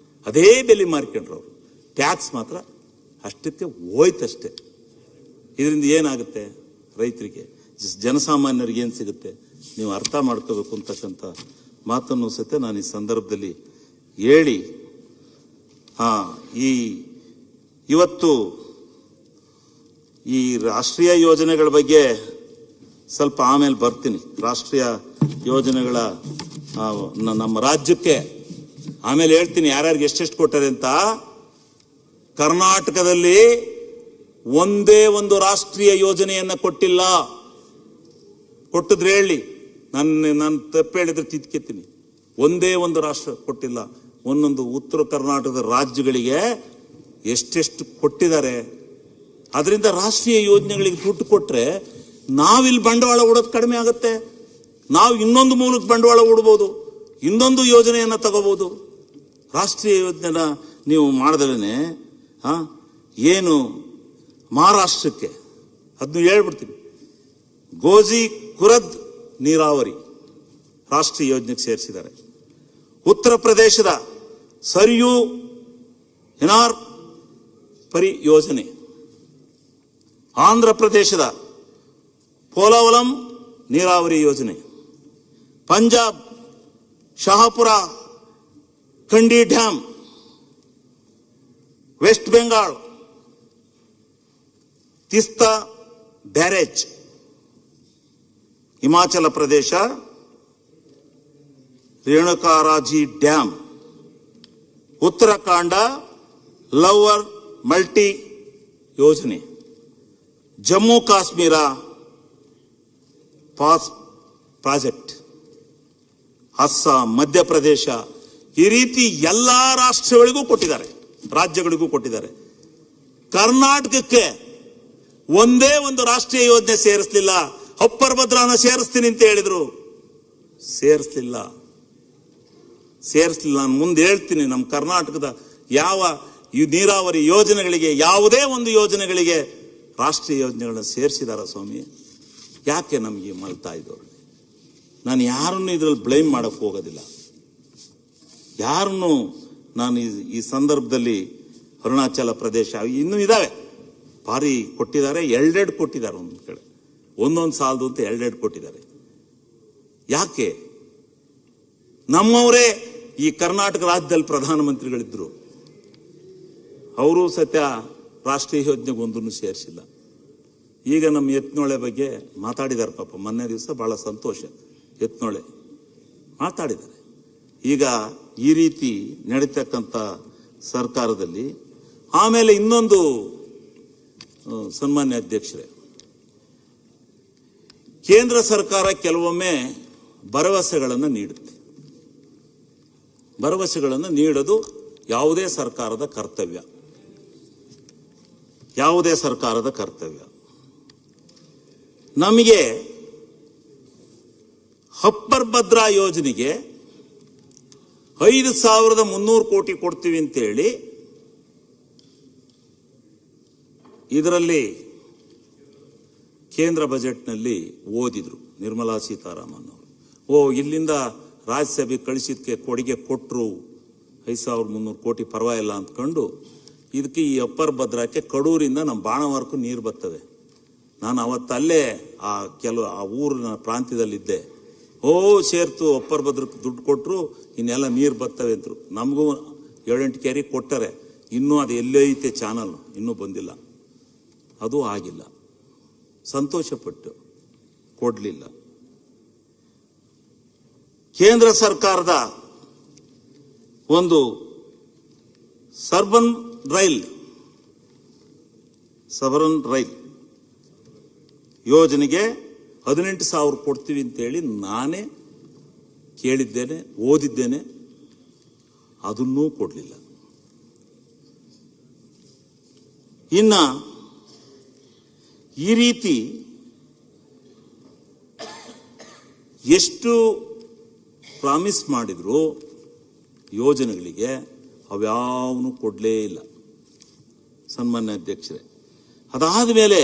ಅದೇ ಬೆಲೆ ಮಾರ್ಕೊಂಡ್ರು ಅವರು. ಟ್ಯಾಕ್ಸ್ ಮಾತ್ರ ಅಷ್ಟಕ್ಕೆ ಹೋಯ್ತಷ್ಟೇ. ಇದರಿಂದ ಏನಾಗುತ್ತೆ? ರೈತರಿಗೆ, ಜನಸಾಮಾನ್ಯರಿಗೆ ಏನು ಸಿಗುತ್ತೆ? ನೀವು ಅರ್ಥ ಮಾಡ್ಕೋಬೇಕು ಅಂತಕ್ಕಂಥ ಮಾತನ್ನು ಸಹಿತ ನಾನು ಈ ಸಂದರ್ಭದಲ್ಲಿ ಹೇಳಿ, ಇವತ್ತು ಈ ರಾಷ್ಟ್ರೀಯ ಯೋಜನೆಗಳ ಬಗ್ಗೆ ಸ್ವಲ್ಪ ಆಮೇಲೆ ಬರ್ತೀನಿ. ರಾಷ್ಟ್ರೀಯ ಯೋಜನೆಗಳ ನಮ್ಮ ರಾಜ್ಯಕ್ಕೆ ಆಮೇಲೆ ಹೇಳ್ತೀನಿ ಯಾರ್ಯಾರಿಗೆ ಎಷ್ಟೆಷ್ಟು ಕೊಟ್ಟರೆ ಅಂತ. ಕರ್ನಾಟಕದಲ್ಲಿ ಒಂದೇ ಒಂದು ರಾಷ್ಟ್ರೀಯ ಯೋಜನೆಯನ್ನ ಕೊಟ್ಟಿಲ್ಲ. ಕೊಟ್ಟಿದ್ರೆ ಹೇಳಿ, ನಾನು ತಪ್ಪು ಹೇಳಿದ್ರೆ ತಿದ್ಕೆತ್ತೀನಿ. ಒಂದೇ ಒಂದು ರಾಷ್ಟ್ರ ಕೊಟ್ಟಿಲ್ಲ. ಒಂದೊಂದು ಉತ್ತರ ಕರ್ನಾಟಕದ ರಾಜ್ಯಗಳಿಗೆ ಎಷ್ಟೆಷ್ಟು ಕೊಟ್ಟಿದ್ದಾರೆ. ಅದರಿಂದ ರಾಷ್ಟ್ರೀಯ ಯೋಜನೆಗಳಿಗೆ ದುಡ್ಡು ಕೊಟ್ರೆ ನಾವಿಲ್ಲಿ ಬಂಡವಾಳ ಹೂಡೋದು ಕಡಿಮೆ ಆಗುತ್ತೆ. ನಾವು ಇನ್ನೊಂದು ಮೂಲಕ ಬಂಡವಾಳ ಹೂಡ್ಬೋದು, ಇನ್ನೊಂದು ಯೋಜನೆಯನ್ನು ತಗೋಬಹುದು. ರಾಷ್ಟ್ರೀಯ ಯೋಜನೆನ ನೀವು ಮಾಡ್ದಲೇ ಏನು ಮಹಾರಾಷ್ಟ್ರಕ್ಕೆ ಅದನ್ನು ಹೇಳ್ಬಿಡ್ತೀನಿ, ಗೋಜಿ ಕುರದ್ ನೀರಾವರಿ ರಾಷ್ಟ್ರೀಯ ಯೋಜನೆಗೆ ಸೇರಿಸಿದ್ದಾರೆ. ಉತ್ತರ ಪ್ರದೇಶದ ಸರಿಯೂ ಎನಾರ್ ಪರಿ ಯೋಜನೆ, ಆಂಧ್ರ ಪ್ರದೇಶದ ಪೋಲವಲಂ ನೀರಾವರಿ ಯೋಜನೆ, ಪಂಜಾಬ್ ಶಹಾಪುರ ಕಂಡಿ dam, West Bengal ತಿಸ್ತಾ barrage, Himachal Pradesh ರೇಣುಕಾರಾಜಿ dam, Uttarakhand lover multi ಯೋಜನೆ, ಜಮ್ಮು ಕಾಶ್ಮೀರ ಪಾಸ್ ಪ್ರಾಜೆಕ್ಟ್, ಅಸ್ಸಾಂ, ಮಧ್ಯಪ್ರದೇಶ, ಈ ರೀತಿ ಎಲ್ಲಾ ರಾಷ್ಟ್ರಗಳಿಗೂ ಕೊಟ್ಟಿದ್ದಾರೆ, ರಾಜ್ಯಗಳಿಗೂ ಕೊಟ್ಟಿದ್ದಾರೆ. ಕರ್ನಾಟಕಕ್ಕೆ ಒಂದೇ ಒಂದು ರಾಷ್ಟ್ರೀಯ ಯೋಜನೆ ಸೇರಿಸಲಿಲ್ಲ. ಅಪ್ಪರ್ ಭದ್ರಾನ ಸೇರಿಸ್ತೀನಿ ಅಂತ ಹೇಳಿದ್ರು, ಸೇರಿಸಲಿಲ್ಲ. ನಾನು ಮುಂದೆ ಹೇಳ್ತೀನಿ, ನಮ್ಮ ಕರ್ನಾಟಕದ ಯಾವ ಈ ನೀರಾವರಿ ಯೋಜನೆಗಳಿಗೆ, ಯಾವುದೇ ಒಂದು ಯೋಜನೆಗಳಿಗೆ ರಾಷ್ಟ್ರೀಯ ಯೋಜನೆಗಳನ್ನ ಸೇರಿಸಿದಾರ ಸ್ವಾಮಿ? ಯಾಕೆ ನಮಗೆ ಮಲ್ತಾ ಇದ್ದವರು? ನಾನು ಯಾರನ್ನು ಇದರಲ್ಲಿ ಬ್ಲೇಮ್ ಮಾಡಕ್ ಹೋಗೋದಿಲ್ಲ. ಯಾರನ್ನು ನಾನು ಈ ಸಂದರ್ಭದಲ್ಲಿ ಅರುಣಾಚಲ ಪ್ರದೇಶ ಇನ್ನೂ ಇದಾವೆ, ಭಾರಿ ಕೊಟ್ಟಿದ್ದಾರೆ, ಎರಡೆರಡು ಕೊಟ್ಟಿದ್ದಾರೆ. ಒಂದು ಕಡೆ ಒಂದೊಂದು ಸಾಲದು ಅಂತ ಎರಡೆರಡು ಕೊಟ್ಟಿದ್ದಾರೆ. ಯಾಕೆ? ನಮ್ಮವರೇ ಈ ಕರ್ನಾಟಕ ರಾಜ್ಯದಲ್ಲಿ ಪ್ರಧಾನಮಂತ್ರಿಗಳಿದ್ರು, ಅವರು ಸತ್ಯ ರಾಷ್ಟ್ರೀಯ ಯೋಜನೆಗೆ ಒಂದನ್ನು ಸೇರಿಸಿಲ್ಲ. ಈಗ ನಮ್ಮ ಯತ್ನೋಳೆ ಬಗ್ಗೆ ಮಾತಾಡಿದ್ದಾರೆ ಪಾಪ, ಮೊನ್ನೆ ದಿವಸ ಬಹಳ ಸಂತೋಷ, ಯತ್ನೋಳೆ ಮಾತಾಡಿದ್ದಾರೆ. ಈಗ ಈ ರೀತಿ ನಡೀತಕ್ಕಂಥ ಸರ್ಕಾರದಲ್ಲಿ ಆಮೇಲೆ ಇನ್ನೊಂದು, ಸನ್ಮಾನ್ಯ ಅಧ್ಯಕ್ಷರೇ, ಕೇಂದ್ರ ಸರ್ಕಾರ ಕೆಲವೊಮ್ಮೆ ಭರವಸೆಗಳನ್ನು ನೀಡುತ್ತೆ. ಭರವಸೆಗಳನ್ನು ನೀಡೋದು ಯಾವುದೇ ಸರ್ಕಾರದ ಕರ್ತವ್ಯ, ಯಾವುದೇ ಸರ್ಕಾರದ ಕರ್ತವ್ಯ. ನಮಗೆ ಅಪ್ಪರ್ ಭದ್ರಾ ಯೋಜನೆಗೆ 5,300 ಕೋಟಿ ಕೊಡ್ತೀವಿ ಅಂತೇಳಿ ಇದರಲ್ಲಿ ಕೇಂದ್ರ ಬಜೆಟ್ನಲ್ಲಿ ಓದಿದ್ರು ನಿರ್ಮಲಾ ಸೀತಾರಾಮನ್ ಅವರು. ಇಲ್ಲಿಂದ ರಾಜ್ಯಸಭೆಗೆ ಕಳಿಸಿದಕ್ಕೆ ಕೊಡುಗೆ ಕೊಟ್ಟರು 5,300 ಕೋಟಿ, ಪರವಾಗಿಲ್ಲ ಅಂದ್ಕೊಂಡು ಇದಕ್ಕೆ ಈ ಅಪ್ಪರ್ ಭದ್ರಾಕ್ಕೆ ಕಡೂರಿಂದ ನಮ್ಮ ಬಾಣವರ್ಕು ನೀರು ಬರ್ತದೆ. ನಾನು ಅವತ್ತಲ್ಲೇ ಆ ಊರಿನ ಪ್ರಾಂತ್ಯದಲ್ಲಿದ್ದೆ. ಸೇರ್ತು ಅಪ್ಪರ್ ಭದ್ರಕ್ಕೆ ದುಡ್ಡು ಕೊಟ್ಟರು, ಇನ್ನೆಲ್ಲ ನೀರು ಬರ್ತವೆ ಅಂತರು. ನಮಗೂ 7-8 ಕೆರೆ ಕೊಟ್ಟರೆ, ಇನ್ನೂ ಅದು ಎಲ್ಲೈತೆ ಚಾನಲ್, ಇನ್ನೂ ಬಂದಿಲ್ಲ. ಅದು ಆಗಿಲ್ಲ. ಸಂತೋಷಪಟ್ಟು ಕೊಡಲಿಲ್ಲ. ಕೇಂದ್ರ ಸರ್ಕಾರದ ಒಂದು ಸಬರ್ನ್ ರೈಲ್ ಯೋಜನೆಗೆ 18,000 ಕೊಡ್ತೀವಿ ಅಂತೇಳಿ ನಾನೇ ಕೇಳಿದ್ದೇನೆ, ಓದಿದ್ದೇನೆ, ಅದನ್ನೂ ಕೊಡಲಿಲ್ಲ. ಇನ್ನ ಈ ರೀತಿ ಎಷ್ಟು ಪ್ರಾಮಿಸ್ ಮಾಡಿದ್ರು ಯೋಜನೆಗಳಿಗೆ, ಅವ್ಯಾವನು ಕೊಡಲೇ ಇಲ್ಲ ಸನ್ಮಾನ್ಯ ಅಧ್ಯಕ್ಷರೇ. ಅದಾದ ಮೇಲೆ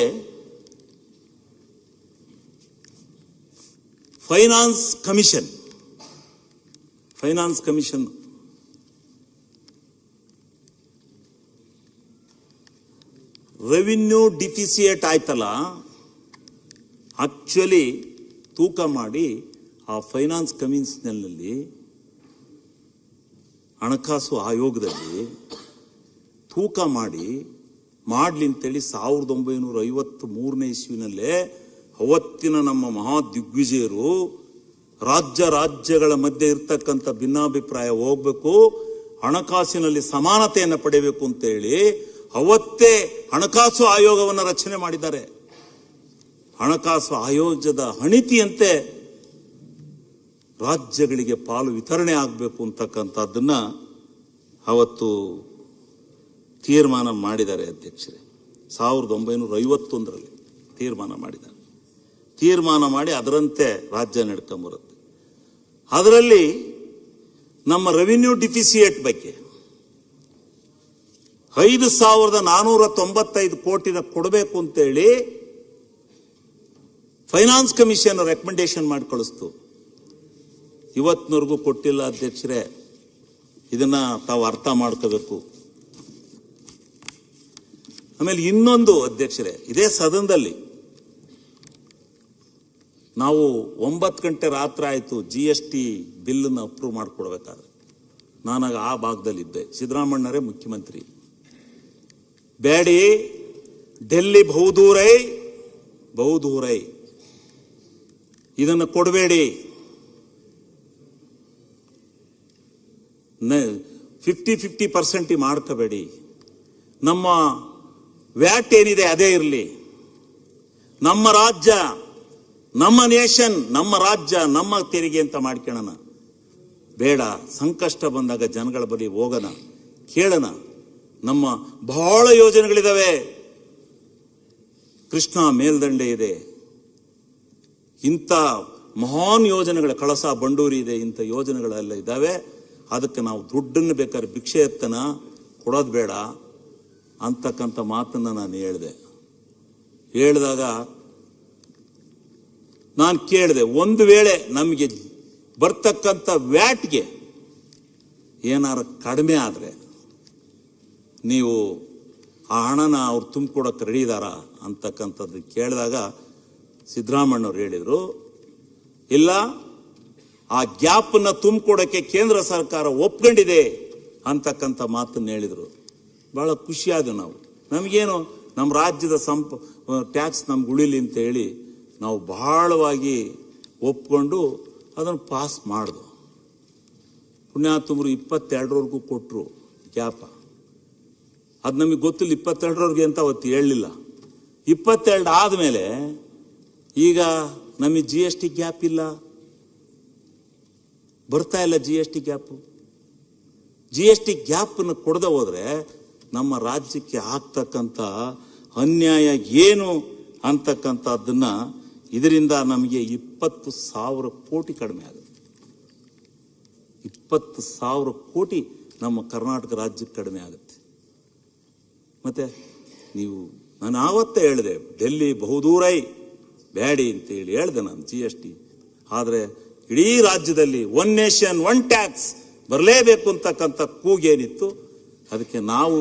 ಫೈನಾನ್ಸ್ ಕಮಿಷನ್ ರೆವಿನ್ಯೂ ಡಿಫಿಸಿಯೇಟ್ ಆಯ್ತಲ್ಲ, ಆಕ್ಚುಲಿ ತೂಕ ಮಾಡಿ ಆ ಫೈನಾನ್ಸ್ ಕಮಿಷನ್ನಲ್ಲಿ, ಹಣಕಾಸು ಆಯೋಗದಲ್ಲಿ ತೂಕ ಮಾಡ್ಲಿ ಅಂತೇಳಿ 1953ನೇ ಇಸ್ವಿನಲ್ಲೇ ಅವತ್ತಿನ ನಮ್ಮ ಮಹಾ ದಿಗ್ವಿಜಯರು ರಾಜ್ಯಗಳ ಮಧ್ಯೆ ಇರ್ತಕ್ಕಂಥ ಭಿನ್ನಾಭಿಪ್ರಾಯ ಹೋಗ್ಬೇಕು, ಹಣಕಾಸಿನಲ್ಲಿ ಸಮಾನತೆಯನ್ನು ಪಡೆಯಬೇಕು ಅಂತೇಳಿ ಅವತ್ತೇ ಹಣಕಾಸು ಆಯೋಗವನ್ನು ರಚನೆ ಮಾಡಿದ್ದಾರೆ. ಹಣಕಾಸು ಆಯೋಗದ ಅಣಿತಿಯಂತೆ ರಾಜ್ಯಗಳಿಗೆ ಪಾಲು ವಿತರಣೆ ಆಗಬೇಕು ಅಂತಕ್ಕಂಥದ್ದನ್ನ ಅವತ್ತು ತೀರ್ಮಾನ ಮಾಡಿದ್ದಾರೆ ಅಧ್ಯಕ್ಷರೇ. 1951ರಲ್ಲಿ ತೀರ್ಮಾನ ಮಾಡಿದ್ದಾರೆ. ತೀರ್ಮಾನ ಮಾಡಿ ಅದರಂತೆ ರಾಜ್ಯ ನಡ್ಕೊಂಬರುತ್ತೆ. ಅದರಲ್ಲಿ ನಮ್ಮ ರೆವಿನ್ಯೂ ಡಿಫಿಸಿಯೇಟ್ ಬಗ್ಗೆ 5,495 ಕೋಟಿನ ಕೊಡಬೇಕು ಅಂತೇಳಿ ಫೈನಾನ್ಸ್ ಕಮಿಷನ್ ರೆಕಮೆಂಡೇಶನ್ ಮಾಡಿ ಕಳಿಸ್ತು. ಇವತ್ತಿನವರೆಗೂ ಕೊಟ್ಟಿಲ್ಲ ಅಧ್ಯಕ್ಷರೇ. ಇದನ್ನ ತಾವು ಅರ್ಥ ಮಾಡ್ಕೋಬೇಕು. ಆಮೇಲೆ ಇನ್ನೊಂದು ಅಧ್ಯಕ್ಷರೇ, ಇದೇ ಸದನದಲ್ಲಿ ನಾವು 9 ಗಂಟೆ ರಾತ್ರಿ ಆಯಿತು GST ಬಿಲ್ಲನ್ನು ಅಪ್ರೂವ್ ಮಾಡಿಕೊಡ್ಬೇಕಾದ್ರೆ, ನಾನಾಗ ಆ ಭಾಗದಲ್ಲಿದ್ದೆ. ಸಿದ್ದರಾಮಣ್ಣರೇ ಮುಖ್ಯಮಂತ್ರಿ. ಬೇಡಿ, ಡೆಲ್ಲಿ ಬಹುದೂರೈ ಇದನ್ನು ಕೊಡಬೇಡಿ, 50% ಮಾಡ್ಕೋಬೇಡಿ, ನಮ್ಮ ವ್ಯಾಟ್ ಏನಿದೆ ಅದೇ ಇರಲಿ, ನಮ್ಮ ರಾಜ್ಯ, ನಮ್ಮ ನೇಷನ್, ನಮ್ಮ ರಾಜ್ಯ, ನಮ್ಮ ತೆರಿಗೆ ಅಂತ ಮಾಡ್ಕೊಳ್ಳೋಣ. ಬೇಡ, ಸಂಕಷ್ಟ ಬಂದಾಗ ಜನಗಳ ಬಳಿ ಹೋಗೋಣ, ಕೇಳೋಣ. ನಮ್ಮ ಬಹಳ ಯೋಜನೆಗಳಿದಾವೆ. ಕೃಷ್ಣಾ ಮೇಲ್ದಂಡೆ ಇದೆ, ಇಂಥ ಮಹಾನ್ ಯೋಜನೆಗಳ, ಕಳಸ ಬಂಡೂರಿ ಇದೆ, ಇಂಥ ಯೋಜನೆಗಳೆಲ್ಲ ಇದ್ದಾವೆ. ಅದಕ್ಕೆ ನಾವು ದುಡ್ಡನ್ನು ಬೇಕಾದ್ರೆ ಭಿಕ್ಷೆ ಎತ್ತನ, ಕೊಡೋದು ಬೇಡ ಅಂತಕ್ಕಂಥ ಮಾತನ್ನ ನಾನು ಹೇಳಿದಾಗ ನಾನು ಕೇಳಿದೆ, ಒಂದು ವೇಳೆ ನಮಗೆ ಬರ್ತಕ್ಕಂಥ ವ್ಯಾಟ್ಗೆ ಏನಾರು ಕಡಿಮೆ ಆದರೆ ನೀವು ಆ ಹಣನ ಅವ್ರು ತುಂಬಿಕೊಡಕ್ಕೆ ರೆಡಿ ಇದ್ದಾರಾ ಅಂತಕ್ಕಂಥದ್ದು ಕೇಳಿದಾಗ ಸಿದ್ದರಾಮಣ್ಣವ್ರು ಹೇಳಿದರು, ಇಲ್ಲ, ಆ ಗ್ಯಾಪನ್ನು ತುಂಬಿಕೊಡೋಕ್ಕೆ ಕೇಂದ್ರ ಸರ್ಕಾರ ಒಪ್ಕೊಂಡಿದೆ ಅಂತಕ್ಕಂಥ ಮಾತನ್ನು ಹೇಳಿದರು. ಭಾಳ ಖುಷಿಯಾದ ನಾವು. ನಮಗೇನು ನಮ್ಮ ರಾಜ್ಯದ ಟ್ಯಾಕ್ಸ್ ನಮ್ಗೆ ಉಳಿಲಿ ಅಂತ ಹೇಳಿ ನಾವು ಬಹಳವಾಗಿ ಒಪ್ಕೊಂಡು ಅದನ್ನು ಪಾಸ್ ಮಾಡಿದ್ವು. ಪುಣ್ಯಾತುಮರು 22ರವರೆಗೂ ಕೊಟ್ಟರು ಗ್ಯಾಪ. ಅದು ನಮಗೆ ಗೊತ್ತಿಲ್ಲ 22ರವರೆಗೆ ಅಂತ ಅವತ್ತು ಹೇಳಲಿಲ್ಲ. 22 ಆದಮೇಲೆ ಈಗ ನಮಗೆ GST ಗ್ಯಾಪ್ ಇಲ್ಲ, ಬರ್ತಾ ಇಲ್ಲ GST ಗ್ಯಾಪು. GST ಗ್ಯಾಪನ್ನು ಕೊಡದೆ ಹೋದ್ರೆ ನಮ್ಮ ರಾಜ್ಯಕ್ಕೆ ಆಗ್ತಕ್ಕಂಥ ಅನ್ಯಾಯ ಏನು ಅಂತಕ್ಕಂಥದ್ದನ್ನ, ಇದರಿಂದ ನಮಗೆ 20,000 ಕೋಟಿ ಕಡಿಮೆ ಆಗುತ್ತೆ. 20,000 ಕೋಟಿ ನಮ್ಮ ಕರ್ನಾಟಕ ರಾಜ್ಯಕ್ಕೆ ಕಡಿಮೆ ಆಗುತ್ತೆ. ಮತ್ತೆ ನಾನು ಆವತ್ತೇ ಹೇಳಿದೆ, ಡೆಲ್ಲಿ ಬಹುದೂರೈ ಬೇಡಿ ಅಂತೇಳಿ ಹೇಳಿದೆ ನಾನು GST. ಆದರೆ ಇಡೀ ರಾಜ್ಯದಲ್ಲಿ 1 ನೇಷನ್ 1 ಟ್ಯಾಕ್ಸ್ ಬರಲೇಬೇಕು ಅಂತಕ್ಕಂಥ ಕೂಗೇನಿತ್ತು. ಅದಕ್ಕೆ ನಾವು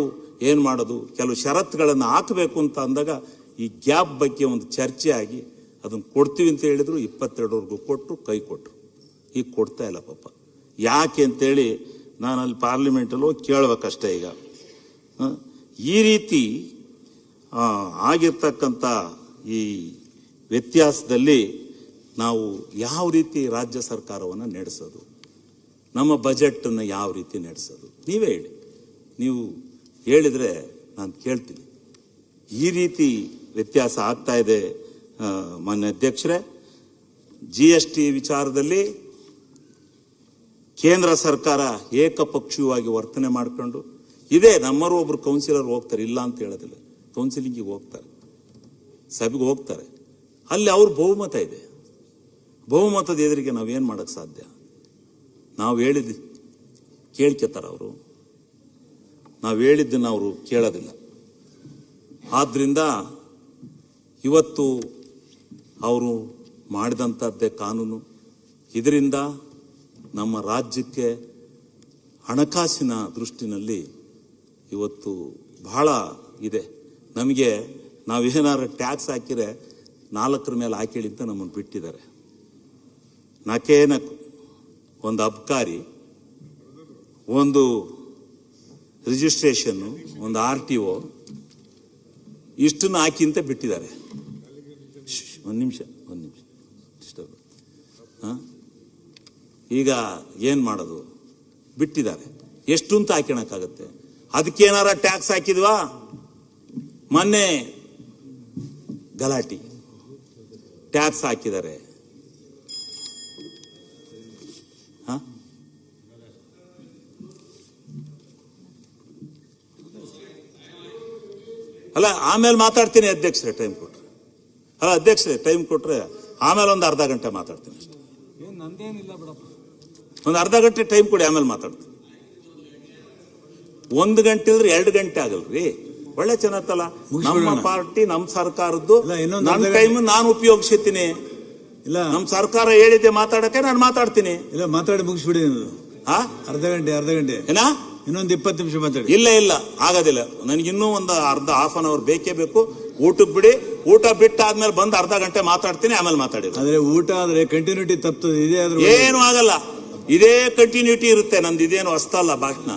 ಏನು ಮಾಡೋದು, ಕೆಲವು ಷರತ್ತುಗಳನ್ನು ಹಾಕಬೇಕು ಅಂತ ಅಂದಾಗ ಈ ಗ್ಯಾಪ್ ಬಗ್ಗೆ ಒಂದು ಚರ್ಚೆ ಆಗಿ ಅದನ್ನು ಕೊಡ್ತೀವಿ ಅಂತ ಹೇಳಿದ್ರು. 22ರವರೆಗೂ ಕೊಟ್ಟರು, ಕೈ ಕೊಟ್ಟರು. ಈಗ ಕೊಡ್ತಾ ಇಲ್ಲ ಪಾಪ. ಯಾಕೆ ಅಂತೇಳಿ ನಾನು ಅಲ್ಲಿ ಪಾರ್ಲಿಮೆಂಟಲ್ಲಿ ಹೋಗಿ ಕೇಳಬೇಕಷ್ಟೇ. ಈಗ ಈ ರೀತಿ ಆಗಿರ್ತಕ್ಕಂಥ ಈ ವ್ಯತ್ಯಾಸದಲ್ಲಿ ನಾವು ಯಾವ ರೀತಿ ರಾಜ್ಯ ಸರ್ಕಾರವನ್ನು ನಡೆಸೋದು, ನಮ್ಮ ಬಜೆಟನ್ನು ಯಾವ ರೀತಿ ನಡೆಸೋದು, ನೀವೇ ಹೇಳಿ. ನೀವು ಹೇಳಿದರೆ ನಾನು ಕೇಳ್ತೀನಿ. ಈ ರೀತಿ ವ್ಯತ್ಯಾಸ ಆಗ್ತಾ ಇದೆ. ಮಾನ್ಯ ಅಧ್ಯಕ್ಷರೇ, GST ವಿಚಾರದಲ್ಲಿ ಕೇಂದ್ರ ಸರ್ಕಾರ ಏಕಪಕ್ಷೀಯವಾಗಿ ವರ್ತನೆ ಮಾಡಿಕೊಂಡು ಇದೆ. ನಮ್ಮರು ಒಬ್ರು ಕೌನ್ಸಿಲರ್ ಹೋಗ್ತಾರೆ, ಇಲ್ಲ ಅಂತ ಹೇಳೋದಿಲ್ಲ, ಕೌನ್ಸಿಲಿಂಗಿಗೆ ಹೋಗ್ತಾರೆ, ಸಭೆಗೆ ಹೋಗ್ತಾರೆ. ಅಲ್ಲಿ ಅವ್ರ ಬಹುಮತ ಇದೆ. ಬಹುಮತದ ಎದುರಿಗೆ ನಾವೇನು ಮಾಡೋಕ್ಕೆ ಸಾಧ್ಯ? ನಾವು ಹೇಳಿದ್ದು ಕೇಳ್ಕೊತಾರೆ ಅವರು, ನಾವು ಹೇಳಿದ್ದನ್ನು ಅವರು ಕೇಳೋದಿಲ್ಲ. ಆದ್ದರಿಂದ ಇವತ್ತು ಅವರು ಮಾಡಿದಂಥದ್ದೇ ಕಾನೂನು. ಇದರಿಂದ ನಮ್ಮ ರಾಜ್ಯಕ್ಕೆ ಹಣಕಾಸಿನ ದೃಷ್ಟಿನಲ್ಲಿ ಇವತ್ತು ಬಹಳ ಇದೆ. ನಮಗೆ ನಾವೇನಾದ್ರು ಟ್ಯಾಕ್ಸ್ ಹಾಕಿದರೆ 4ರ ಮೇಲೆ ಹಾಕೇಳಿ ಅಂತ ನಮ್ಮನ್ನು ಬಿಟ್ಟಿದ್ದಾರೆ. ನಾಕೇನಕ್ಕು ಒಂದು ಅಬ್ಕಾರಿ, ಒಂದು ರಿಜಿಸ್ಟ್ರೇಷನ್ನು, ಒಂದು RTO, ಇಷ್ಟನ್ನು ಹಾಕಿ ಅಂತ ಬಿಟ್ಟಿದ್ದಾರೆ. ಒಂದು ನಿಮಿಷ ಡಿಸ್ಟರ್ಬ್. ಈಗ ಏನು ಮಾಡೋದು? ಬಿಟ್ಟಿದ್ದಾರೆ. ಎಷ್ಟು ಅಂತ ಹಾಕೋಣಕ್ಕಾಗತ್ತೆ? ಅದಕ್ಕೇನಾರ ಟ್ಯಾಕ್ಸ್ ಹಾಕಿದ್ವಾ? ಮೊನ್ನೆ ಗಲಾಟಿ, ಟ್ಯಾಕ್ಸ್ ಹಾಕಿದ್ದಾರೆ. ಅಲ್ಲ, ಆಮೇಲೆ ಮಾತಾಡ್ತೀನಿ ಅಧ್ಯಕ್ಷರೇ, ಟೈಮ್ ಕೊಟ್ರೆ. ಅಧ್ಯಕ್ಷರೇ ಟೈಮ್ ಕೊಟ್ರೆ ಆಮೇಲೆ ಒಂದು ಅರ್ಧ ಗಂಟೆ ಮಾತಾಡ್ತೀನಿ ಅಷ್ಟೇ. ಒಂದು ಅರ್ಧ ಗಂಟೆ ಟೈಮ್ ಕೊಡಿ, ಆಮೇಲೆ ಮಾತಾಡ್ತೀನಿ. 1 ಗಂಟೆ ಇದ್ರೆ 2 ಗಂಟೆ ಆಗಲ್ರಿ. ಒಳ್ಳೆ ಚೆನ್ನಾಗತ್ತಲ್ಲ. ನಮ್ಮ ಪಾರ್ಟಿ, ನಮ್ಮ ಸರ್ಕಾರದ್ದು ನನ್ನ ಟೈಮ್ ನಾನು ಉಪಯೋಗಿಸ್ತೀನಿ. ಇಲ್ಲ, ನಮ್ಮ ಸರ್ಕಾರ ಹೇಳಿದೆ ಮಾತಾಡಕ್ಕೆ ನಾನು ಮಾತಾಡ್ತೀನಿ. ಇಲ್ಲ, ಮಾತಾಡಿ ಮುಗಿಸ್ಬಿಡಿ. ಅರ್ಧ ಗಂಟೆ ಏನಾ? ಇನ್ನೊಂದು 20 ನಿಮಿಷ ಮಾತಾಡಿ. ಇಲ್ಲ ಆಗೋದಿಲ್ಲ. ನನಗಿನ್ನೂ ಒಂದು ಹಾಫ್ ಅನ್ ಅವರ್ ಬೇಕೇ ಬೇಕು. ಊಟಕ್ಕೆ ಬಿಡಿ. ಊಟ ಬಿಟ್ಟಾದ್ಮೇಲೆ ಬಂದು ಅರ್ಧ ಗಂಟೆ ಮಾತಾಡ್ತೀನಿ, ಆಮೇಲೆ ಮಾತಾಡಿ. ಆದ್ರೆ ಊಟ ಆದ್ರೆ ಕಂಟಿನ್ಯೂಟಿ ತಪ್ತದೆ. ಇದೇ ಆದ್ರೂ ಏನು ಆಗಲ್ಲ. ಇದೇ ಕಂಟಿನ್ಯೂಟಿ ಇರುತ್ತೆ ನಂದು. ಇದೇನು ಹೊಸ್ತಲ್ಲ ಭಾಷಣ.